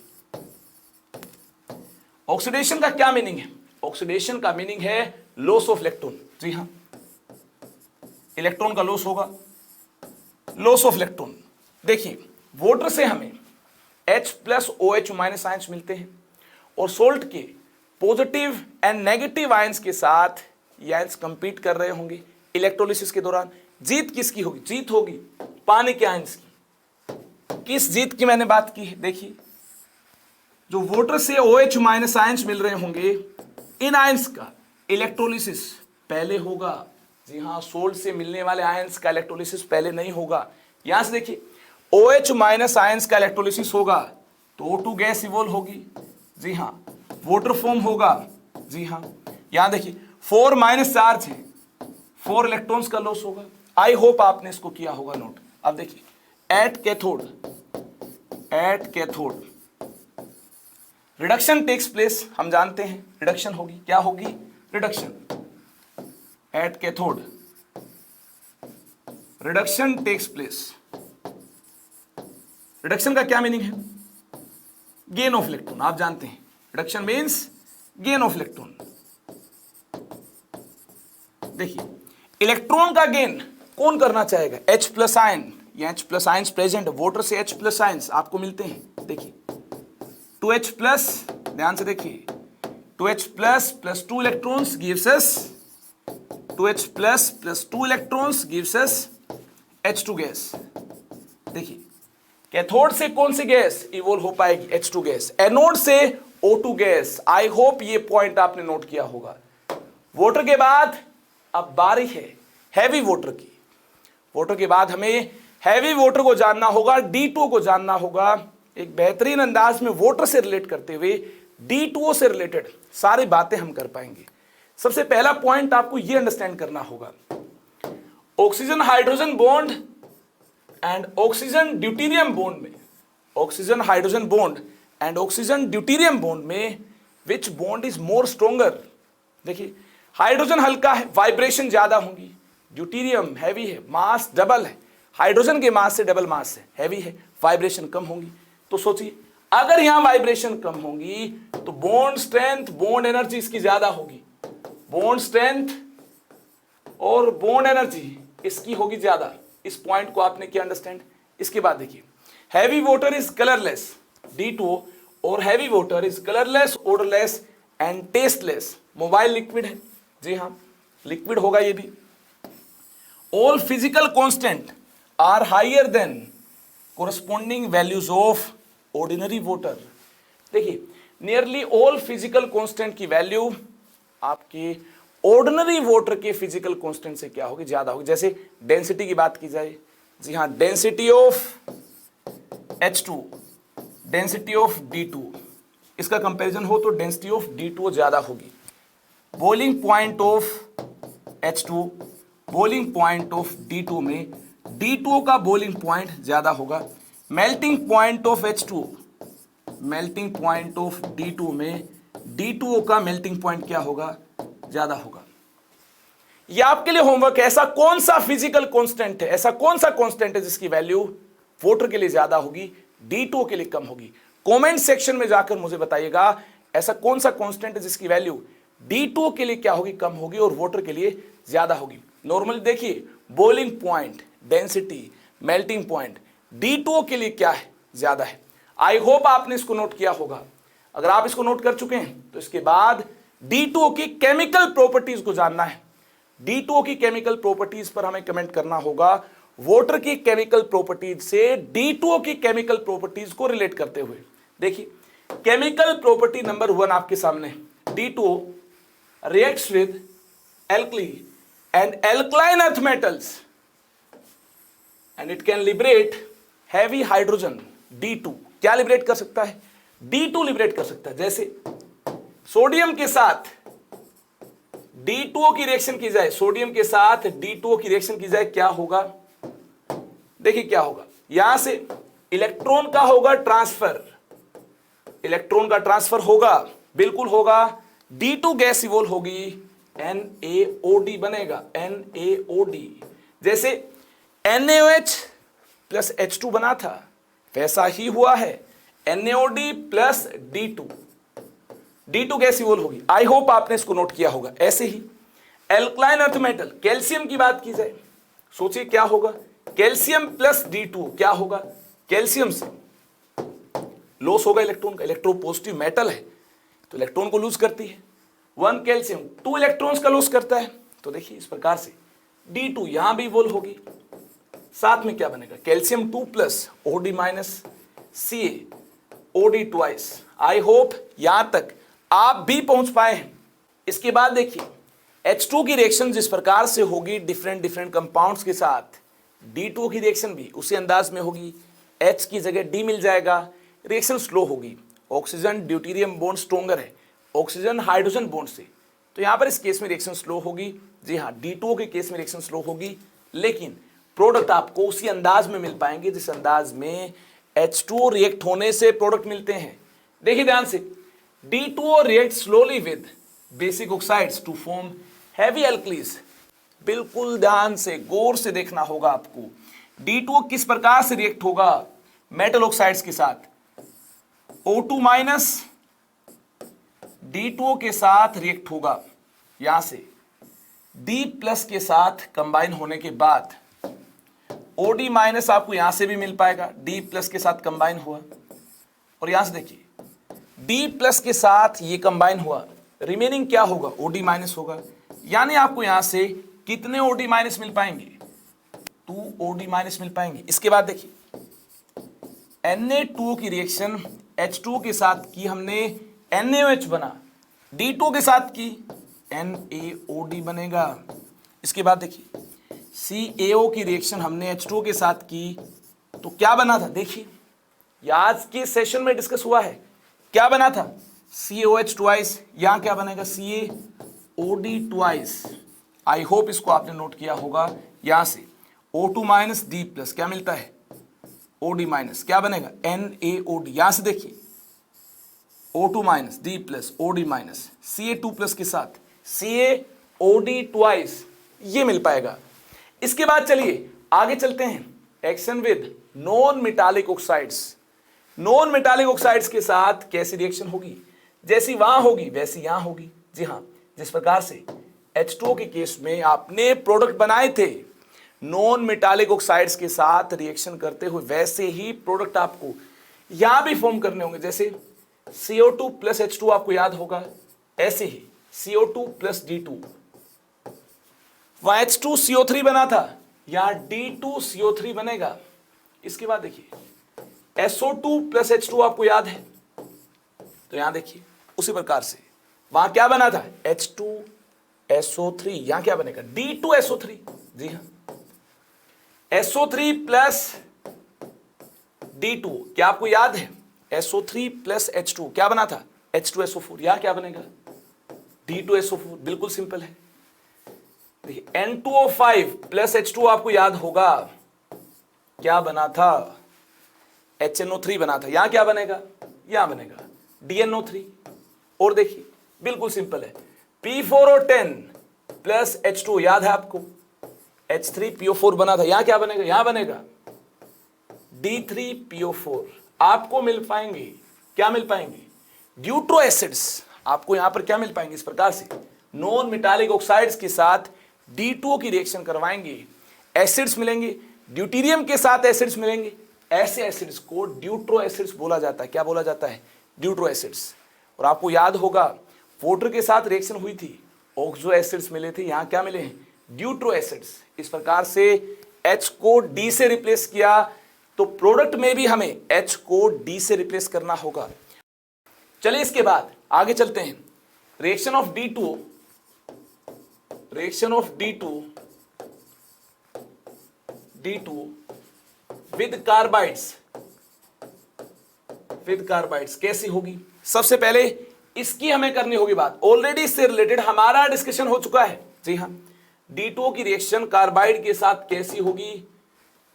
Oxidation का क्या मीनिंग है, ऑक्सीडेशन का मीनिंग है लॉस ऑफ इलेक्ट्रॉन। जी हां, इलेक्ट्रॉन का लॉस होगा, लॉस ऑफ इलेक्ट्रॉन। देखिए वाटर से हमें H plus OH minus ions मिलते हैं और सोल्ट के पॉजिटिव एंड नेगेटिव आयंस के साथ ये आयंस कंपीट कर रहे होंगे इलेक्ट्रोलिसिस के दौरान। जीत किसकी होगी, जीत होगी पानी के आयंस की। किस जीत की मैंने बात की है, देखिए जो वाटर से OH माइनस आयंस मिल रहे होंगे, इन आयंस का इलेक्ट्रोलिसिस पहले होगा। जी हाँ, सोल्ट से मिलने वाले आयंस का इलेक्ट्रोलिसिस पहले नहीं होगा। यहां से देखिए OH माइनस आयंस का इलेक्ट्रोलिसिस होगा तो O2 गैस इवॉल्व होगी। जी हाँ, वाटर फॉर्म होगा। जी हाँ, यहां देखिए 4 माइनस चार्ज है, 4 इलेक्ट्रॉन्स का लॉस होगा। आई होप आपने इसको किया होगा नोट। अब देखिए at cathode reduction takes place, हम जानते हैं रिडक्शन होगी, क्या होगी, reduction. At cathode reduction takes place. Reduction का क्या मीनिंग है, गेन ऑफ इलेक्ट्रॉन, आप जानते हैं reduction means gain of electron. देखिए इलेक्ट्रॉन का गेन कौन करना चाहेगा, H प्लस आयन, या H plus ions present, voter से H प्लस आयंस आपको मिलते हैं। देखिए 2H प्लस, ध्यान से देखिए 2H plus plus 2 electrons gives us 2H plus plus 2 electrons gives us H2 gas. देखिए कैथोड से कौन सी गैस इवोल्व हो पाएगी, H2 गैस। एनोड से O2 गैस। आई होप ये पॉइंट आपने नोट किया होगा। वोटर के बाद अब बारी है हैवी वोटर की। वोटर के बाद हमें हैवी वोटर को जानना होगा, D2O को जानना होगा। एक बेहतरीन अंदाज में वोटर से रिलेट करते हुए D2O से रिलेटेड सारी बातें हम कर पाएंगे। सबसे पहला पॉइंट आपको यह अंडरस्टैंड करना होगा, oxygen hydrogen bond and oxygen deuterium bond में, oxygen hydrogen bond and oxygen deuterium bond में which bond is more stronger. देखिए हाइड्रोजन हल्का है, वाइब्रेशन ज्यादा होंगी, ड्यूटेरियम हैवी है, मास डबल है, हाइड्रोजन के मास से डबल मास है, हैवी है, वाइब्रेशन कम होंगी। तो सोचिए अगर यहां वाइब्रेशन कम होंगी तो बॉन्ड स्ट्रेंथ, बॉन्ड एनर्जी इसकी ज्यादा होगी, बॉन्ड स्ट्रेंथ और बॉन्ड एनर्जी इसकी होगी ज्यादा। इस पॉइंट को आपने क्या अंडरस्टैंड। इसके बाद देखिए heavy water is colourless, D2O, और heavy water is colourless, odourless and tasteless. Mobile liquid है, जी हाँ लिक्विड होगा ये भी। All physical constant are higher than corresponding values of ordinary water. देखिए नियरली ऑल फिजिकल कांस्टेंट की वैल्यू आपके ऑर्डिनरी वाटर के फिजिकल कांस्टेंट से क्या होगी, ज्यादा होगी। जैसे डेंसिटी की बात की जाए, जी हाँ density of H2, density of D2, इसका कंपैरिजन हो तो डेंसिटी ऑफ D2O ज्यादा होगी। Boiling point of H2, boiling point of D2 में D2O का बॉइलिंग पॉइंट ज्यादा होगा। Melting point of H2, melting point of D2 में D2O का मेल्टिंग पॉइंट क्या होगा, ज्यादा होगा। यह आपके लिए होमवर्क है, ऐसा कौन सा फिजिकल कांस्टेंट है, ऐसा कौन सा कांस्टेंट है जिसकी वैल्यू वाटर के लिए ज्यादा होगी, D2O के लिए कम होगी। कमेंट सेक्शन में जाकर मुझे बताइएगा ऐसा कौन सा कांस्टेंट है जिसकी वैल्यू D2O के लिए क्या होगी, कम होगी, और वाटर के लिए ज्यादा होगी। नॉर्मली देखिए boiling point, density, melting point D2O के लिए क्या है, ज्यादा है। आई होप आपने इसको नोट किया होगा। अगर आप इसको नोट कर चुके हैं तो इसके बाद D2O की केमिकल प्रॉपर्टीज को जानना है। D2O की केमिकल प्रॉपर्टीज पर हमें कमेंट करना होगा, वाटर की केमिकल प्रॉपर्टीज से D2O की केमिकल प्रॉपर्टीज को रिलेट करते हुए। देखिए केमिकल प्रॉपर्टी नंबर 1 आपके सामने, D2O reacts with alkali and alkaline earth metals and it can liberate heavy hydrogen D2। क्या लिबरेट कर सकता है, D2 लिबरेट कर सकता है। जैसे सोडियम के साथ D2O की रिएक्शन की जाए, सोडियम के साथ D2O की रिएक्शन की जाए, क्या होगा, देखिए क्या होगा, यहां से इलेक्ट्रॉन का होगा ट्रांसफर, इलेक्ट्रॉन का ट्रांसफर होगा, बिल्कुल होगा। D2 गैस इवोल्व होगी, NaOD बनेगा, NaOD। जैसे NaOH प्लस H2 बना था वैसा ही हुआ है, NaOD plus D2 gas evolve होगी। आई होप आपने इसको नोट किया होगा। ऐसे ही एल्कलाइन अर्थ मेटल, कैल्शियम की बात की जाए, सोचिए क्या होगा, कैल्शियम प्लस D2 क्या होगा, कैल्शियम से लॉस होगा इलेक्ट्रॉन का, इलेक्ट्रो पॉजिटिव मेटल है तो इलेक्ट्रॉन को लूज करती है। 1 कैल्शियम 2 इलेक्ट्रॉन्स का लॉस करता है, तो देखिए इस प्रकार से D2 यहां भी इवोल्व होगी। साथ में क्या बनेगा, calcium 2 plus OD minus CaOD twice. I hope यहां तक आप भी पहुंच पाए हैं। इसके बाद देखिए H2 की रिएक्शन जिस प्रकार से होगी डिफरेंट कंपाउंड्स के साथ, D2 की रिएक्शन भी उसी अंदाज में होगी। H की जगह D मिल जाएगा, रिएक्शन स्लो होगी। ऑक्सीजन ड्यूटेरियम बॉन्ड स्ट्रोंगर है ऑक्सीजन हाइड्रोजन बॉन्ड से, तो यहां पर इस केस में रिएक्शन स्लो होगी। जी हाँ D2O के केस में रिएक्शन स्लो होगी, लेकिन प्रोडक्ट आपको उसी अंदाज में मिल पाएंगे जिस अंदाज में H2O रिएक्ट होने से प्रोडक्ट मिलते हैं। देखिए ध्यान से, D2O react slowly with basic oxides to form heavy alkalies. बिल्कुल ध्यान से गौर से देखना होगा आपको, D2O किस प्रकार से रिएक्ट होगा मेटल ऑक्साइड्स के साथ, O2 माइनस D2O के साथ रिएक्ट होगा, यहां से D प्लस के साथ कंबाइन होने के बाद OD माइनस आपको यहां से भी मिल पाएगा, D प्लस के साथ कंबाइन हुआ, और यहां से देखिए D प्लस के साथ ये कंबाइन हुआ, रिमेनिंग क्या होगा, OD माइनस होगा। यानी आपको यहां से कितने OD माइनस मिल पाएंगे, 2 OD माइनस मिल पाएंगे। इसके बाद देखिए Na2 की रिएक्शन H2 के साथ की हमने, NaOH बना, D2 के साथ की NaOD बनेगा। इसके बाद देखिए CaO की रिएक्शन हमने H2 के साथ की तो क्या बना था, देखिए ये आज के सेशन में डिस्कस हुआ है, क्या बना था, CaOH ट्वाइस, यहां क्या बनेगा, CaOD ट्वाइस। आई होप इसको आपने नोट किया होगा। यहां से O2 माइनस D प्लस क्या मिलता है, OD माइनस, क्या बनेगा, NaOD। यहां से देखिए O2 minus D plus OD minus Ca2 plus के साथ CaOD ट्वाइस, ये मिल पाएगा। इसके बाद चलिए आगे चलते हैं, action with non metallic oxides. Non metallic oxides के साथ कैसी रिएक्शन होगी, जैसी वहां होगी वैसी यहां होगी। जी हां, जिस प्रकार से H2O के केस में आपने प्रोडक्ट बनाए थे नॉन मेटालिक ऑक्साइड्स के साथ रिएक्शन करते हुए, वैसे ही प्रोडक्ट आपको यहां भी फॉर्म करने होंगे। जैसे CO2 प्लस H2 आपको याद होगा, ऐसे ही CO2 प्लस D2, वहां H2CO3 बना था, यहां D2CO3 बनेगा। इसके बाद देखिए SO2 प्लस H2 आपको याद है, तो यहां देखिए उसी प्रकार से वहां क्या बना था, H2SO3, यहां क्या बनेगा, D2SO3। जी हां, SO3 प्लस D2, क्या आपको याद है, SO3 प्लस H2 क्या बना था, H2SO4, यहां क्या बनेगा, D2SO4। बिल्कुल सिंपल है। देखिए N2O5 प्लस H2 आपको याद होगा, क्या बना था, HNO3 बना था, यहां क्या बनेगा, यहां बनेगा DNO3। और देखिए बिल्कुल सिंपल है, P4O10 प्लस H2 याद है आपको, H3PO4 बना था, यहां क्या बनेगा, यहां बनेगा D3PO4। आपको मिल पाएंगे, क्या मिल पाएंगे, ड्यूट्रो एसिड्स। आपको यहां पर क्या मिल पाएंगे, इस प्रकार से नॉन मेटालिक ऑक्साइड्स के साथ D2O की रिएक्शन करवाएंगे, एसिड्स मिलेंगे, ड्यूटीरियम के साथ एसिड्स मिलेंगे। ऐसे एसिड्स को ड्यूट्रो एसिड्स बोला जाता है। क्या बोला जाता है, ड्यूट्रो एसिड्स। और आपको याद होगा वाटर के साथ रिएक्शन हुई थी, ऑक्सो एसिड्स मिले थे, यहां क्या मिले हैं, ड्यूट्रो एसिड्स। इस प्रकार से H को D से रिप्लेस किया, तो प्रोडक्ट में भी हमें H को D से रिप्लेस करना होगा। चलिए इसके बाद आगे चलते हैं, reaction of D2, reaction of D2 with carbides, with carbides कैसी होगी। सबसे पहले इसकी हमें करनी होगी बात, ऑलरेडी इससे रिलेटेड हमारा डिस्कशन हो चुका है। जी हां, D2O की रिएक्शन कार्बाइड के साथ कैसी होगी,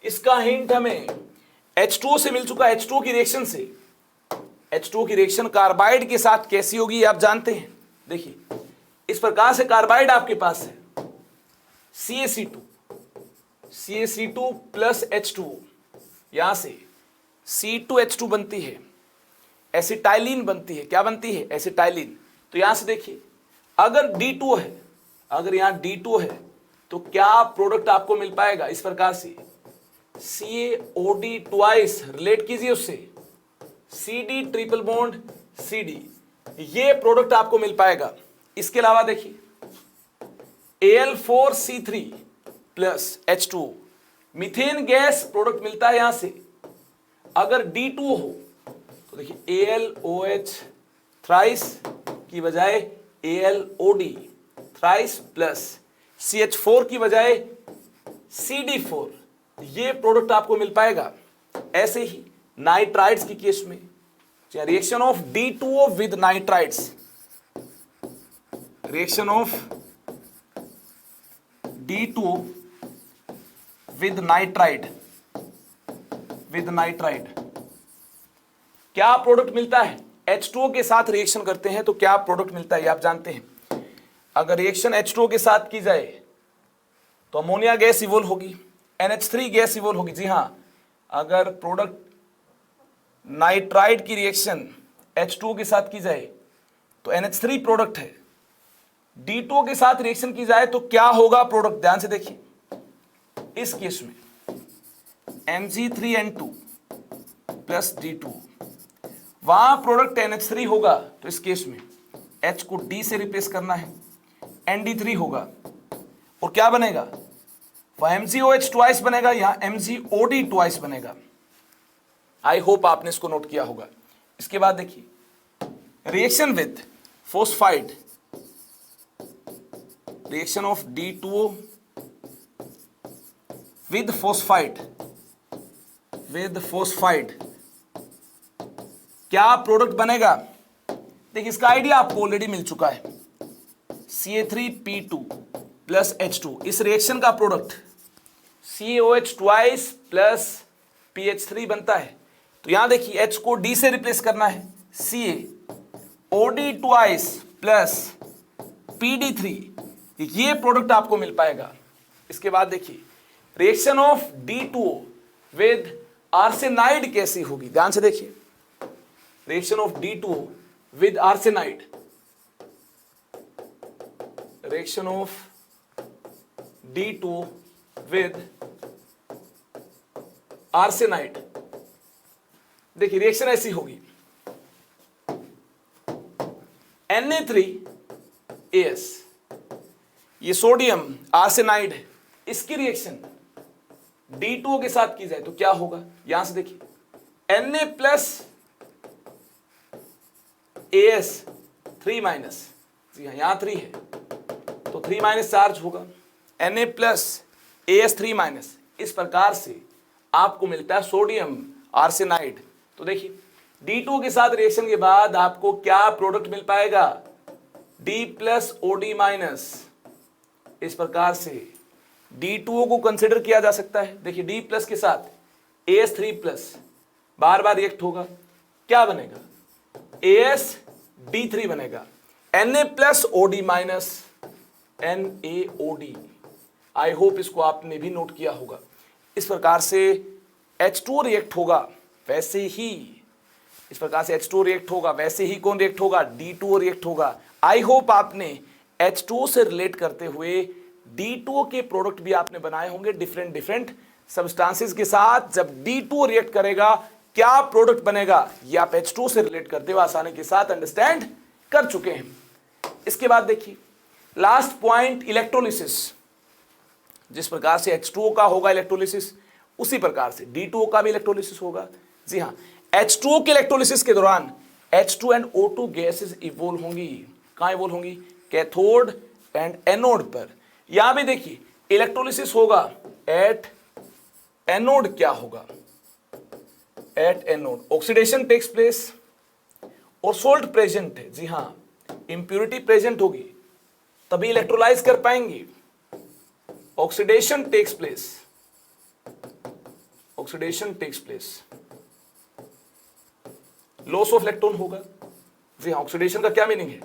इसका हिंट हमें H2O से मिल चुका है। H2O की रिएक्शन से, H2O की रिएक्शन कार्बाइड के साथ कैसी होगी आप जानते हैं। देखिए इस प्रकार से कार्बाइड आपके पास है, CaC2 प्लस H2O, यहां से C2H2 बनती है, एसिटाइलिन बनती है। क्या बनती है, एसिटाइलिन। तो यहां से देखिए अगर D2 है, अगर यहां D2 है तो क्या प्रोडक्ट आपको मिल पाएगा, इस प्रकार से CaOD ट्वाइस, रिलेट कीजिए उससे CD ट्रिपल बॉन्ड CD, ये प्रोडक्ट आपको मिल पाएगा। इसके अलावा देखिए Al4C3 plus H2O, methane gas product मिलता है यहां से। अगर D2 हो तो देखिए AlOH थ्राइस की बजाय AlOD थ्राइस प्लस CH4 की बजाय CD4, ये प्रोडक्ट आपको मिल पाएगा। ऐसे ही नाइट्राइड्स की केस में, reaction of D2O with nitrides, reaction of D2O with nitride, with nitride, क्या प्रोडक्ट मिलता है, H2O के साथ रिएक्शन करते हैं तो क्या प्रोडक्ट मिलता है, आप जानते हैं। अगर रिएक्शन H2O के साथ की जाए तो अमोनिया गैस इवोल्व होगी, NH3 गैस इवोल्व होगी। जी हां, अगर प्रोडक्ट नाइट्राइड की रिएक्शन H2O के साथ की जाए तो NH3 प्रोडक्ट है, D2O के साथ रिएक्शन की जाए तो क्या होगा प्रोडक्ट, ध्यान से देखिए। इस केस में Mg3N2 प्लस D2, वहां प्रोडक्ट NH3 होगा तो इस केस में H को D से रिप्लेस करना है, ND3 होगा और क्या बनेगा, वह MgOH ट्वाइस बनेगा, यहां MgOD ट्वाइस बनेगा। आई होप आपने इसको नोट किया होगा। इसके बाद देखिए reaction with phosphide, reaction of D2O with phosphide, क्या प्रोडक्ट बनेगा। देखिए इसका आइडिया आपको ऑलरेडी मिल चुका है, Ca3P2 प्लस H2, इस रिएक्शन का product CaOH twice plus PH3 बनता है। तो यहां देखिए H को D से रिप्लेस करना है, CaOD ट्वाइस प्लस PD3, ये प्रोडक्ट आपको मिल पाएगा। इसके बाद देखिए reaction of D2O with arsenide कैसी होगी, ध्यान से देखिए। Reaction of D2O with arsenide, reaction of D2O with arsenide, देखिए रिएक्शन ऐसी होगी, Na3AS, ये सोडियम आर्सेनाइड है, इसकी रिएक्शन D2O के साथ की जाए तो क्या होगा, यहां से देखिए Na प्लस AS 3 माइनस, जी हाँ यहां 3 है तो 3 माइनस चार्ज होगा, Na प्लस AS 3 माइनस, इस प्रकार से आपको मिलता है सोडियम आर्सेनाइड। तो देखिए D2O के साथ रिएक्शन के बाद आपको क्या प्रोडक्ट मिल पाएगा, D प्लस OD माइनस। इस प्रकार से D2O को कंसिडर किया जा सकता है। देखिए D प्लस के साथ AS3 प्लस बार बार रिएक्ट होगा, क्या बनेगा, ASD3 बनेगा, Na plus OD minus NaOD। I hope इसको आपने भी नोट किया होगा। इस प्रकार से H2O रिएक्ट होगा, वैसे ही इस प्रकार से H2O रिएक्ट होगा, वैसे ही कौन रिएक्ट होगा, D2O रिएक्ट होगा। आई होप आपने H2O से रिलेट करते हुए D2O के प्रोडक्ट भी आपने बनाए होंगे डिफरेंट सब्सटेंसेस के साथ। जब D2O रिएक्ट करेगा क्या प्रोडक्ट बनेगा, ये आप H2O से रिलेट करते हुए आसानी के साथ अंडरस्टैंड कर चुके हैं। इसके बाद देखिए लास्ट पॉइंट, इलेक्ट्रोलिसिस। जिस प्रकार से H2O का होगा इलेक्ट्रोलिसिस, उसी प्रकार से D2O का भी इलेक्ट्रोलिसिस होगा। जी हाँ, H2O के इलेक्ट्रोलिसिस के दौरान H2 and O2 gases evolve होंगी। कहां इवोल्व होंगी, कैथोड एंड एनोड पर। यहां भी देखिए इलेक्ट्रोलिसिस होगा एट एनोड, क्या होगा, at anode oxidation takes place और सोल्ट प्रेजेंट है। जी हाँ, इंप्योरिटी प्रेजेंट होगी तभी इलेक्ट्रोलाइज कर पाएंगे। Oxidation takes place, oxidation takes place, loss of electron होगा। जी हाँ, ऑक्सीडेशन का क्या मीनिंग है,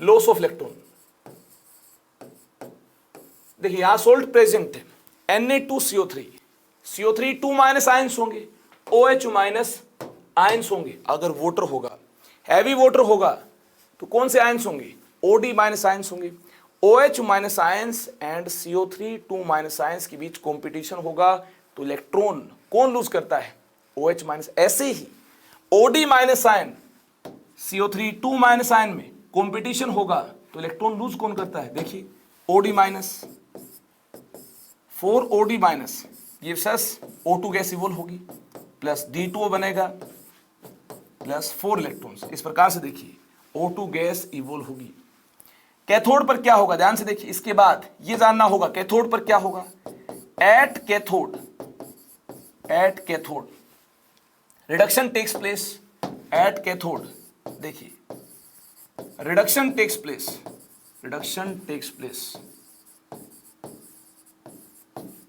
लॉस ऑफ इलेक्ट्रॉन। देखिए यहां सोल्ट प्रेजेंट है, Na2CO3, CO3 2 माइनस आयंस होंगे, OH माइनस आयंस होंगे। अगर वाटर होगा, हैवी वाटर होगा तो कौन से आयंस होंगे, OD माइनस आयंस होंगे। OH minus ions and CO3 2 minus ions के बीच कंपटीशन होगा तो इलेक्ट्रॉन कौन लूज करता है, OH माइनस। ऐसे ही OD minus ion CO3 2 minus ion में कंपटीशन होगा तो इलेक्ट्रॉन लूज कौन करता है, देखिए OD माइनस, 4OD माइनस, ये सस O2 गैस इवोल्व होगी प्लस D2O बनेगा प्लस 4 इलेक्ट्रॉन्स। इस प्रकार से देखिए O2 गैस इवोल्व होगी। कैथोड पर क्या होगा, ध्यान से देखिए। इसके बाद ये जानना होगा कैथोड पर क्या होगा, at cathode, at cathode reduction takes place, at cathode देखिए reduction takes place, reduction takes place,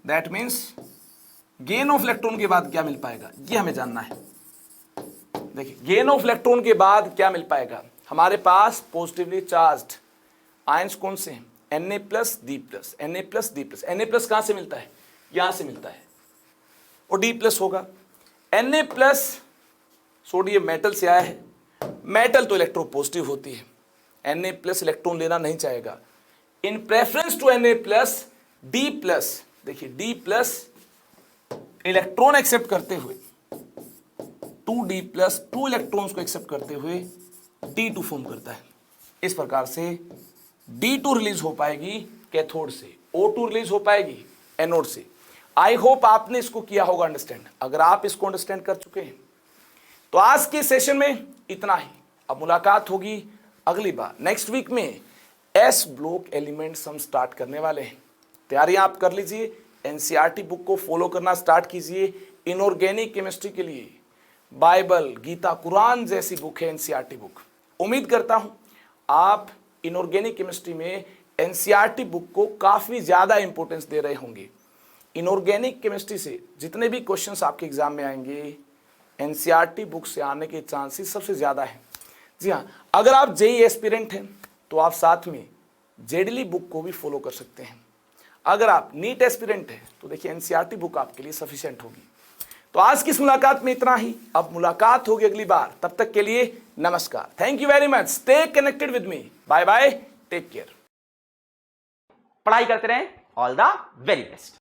that means gain of electron के बाद क्या मिल पाएगा, ये हमें जानना है। देखिए गेन ऑफ इलेक्ट्रॉन के बाद क्या मिल पाएगा, हमारे पास पॉजिटिवली चार्ज्ड आयंस कौन से हैं, Na plus D plus, Na plus D plus. Na plus कहां से मिलता है, यहां से मिलता है, और D प्लस होगा। Na प्लस सोडियम मेटल से आया है मेटल तो इलेक्ट्रोपॉजिटिव होती है, Na+ इलेक्ट्रॉन लेना नहीं चाहेगा। इन प्रेफरेंस टू Na+, D+, देखिए D+ इलेक्ट्रॉन एक्सेप्ट करते हुए 2D+, 2 इलेक्ट्रॉन्स को एक्सेप्ट करते हुए D2 फॉर्म करता है। इस प्रकार से D2 रिलीज हो पाएगी कैथोड से, O2 रिलीज हो पाएगी एनोड से। आई होप आपने इसको किया होगा अंडरस्टैंड। अगर आप इसको अंडरस्टैंड कर चुके हैं तो आज के सेशन में इतना ही। अब मुलाकात होगी अगली बार, नेक्स्ट वीक में एस ब्लॉक एलिमेंट्स हम स्टार्ट करने वाले हैं। तैयारियां आप कर लीजिए, एनसीईआरटी बुक को फॉलो करना स्टार्ट कीजिए। इनऑर्गेनिक केमिस्ट्री के लिए बाइबल, गीता, कुरान जैसी बुक है एनसीईआरटी बुक। उम्मीद करता हूं आप इनऑर्गेनिक केमिस्ट्री में एनसीईआरटी बुक को काफी ज्यादा इंपॉर्टेंस दे रहे होंगे। इनऑर्गेनिक केमिस्ट्री से जितने भी क्वेश्चंस आपके एग्जाम में आएंगे, एनसीईआरटी बुक से आने के चांसेस सबसे ज्यादा है। जी हाँ, अगर आप जेईई एस्पिरेंट हैं तो आप साथ में जेडीली बुक को भी फॉलो कर सकते हैं। अगर आप नीट एस्पिरेंट हैं तो देखिए एनसीईआरटी बुक आपके लिए सफिशिएंट होगी। तो आज की इस मुलाकात में इतना ही। अब मुलाकात होगी अगली बार, तब तक के लिए नमस्कार। Thank you very much. Stay connected with me. Bye bye, take care. पढ़ाई करते रहें। All the very best.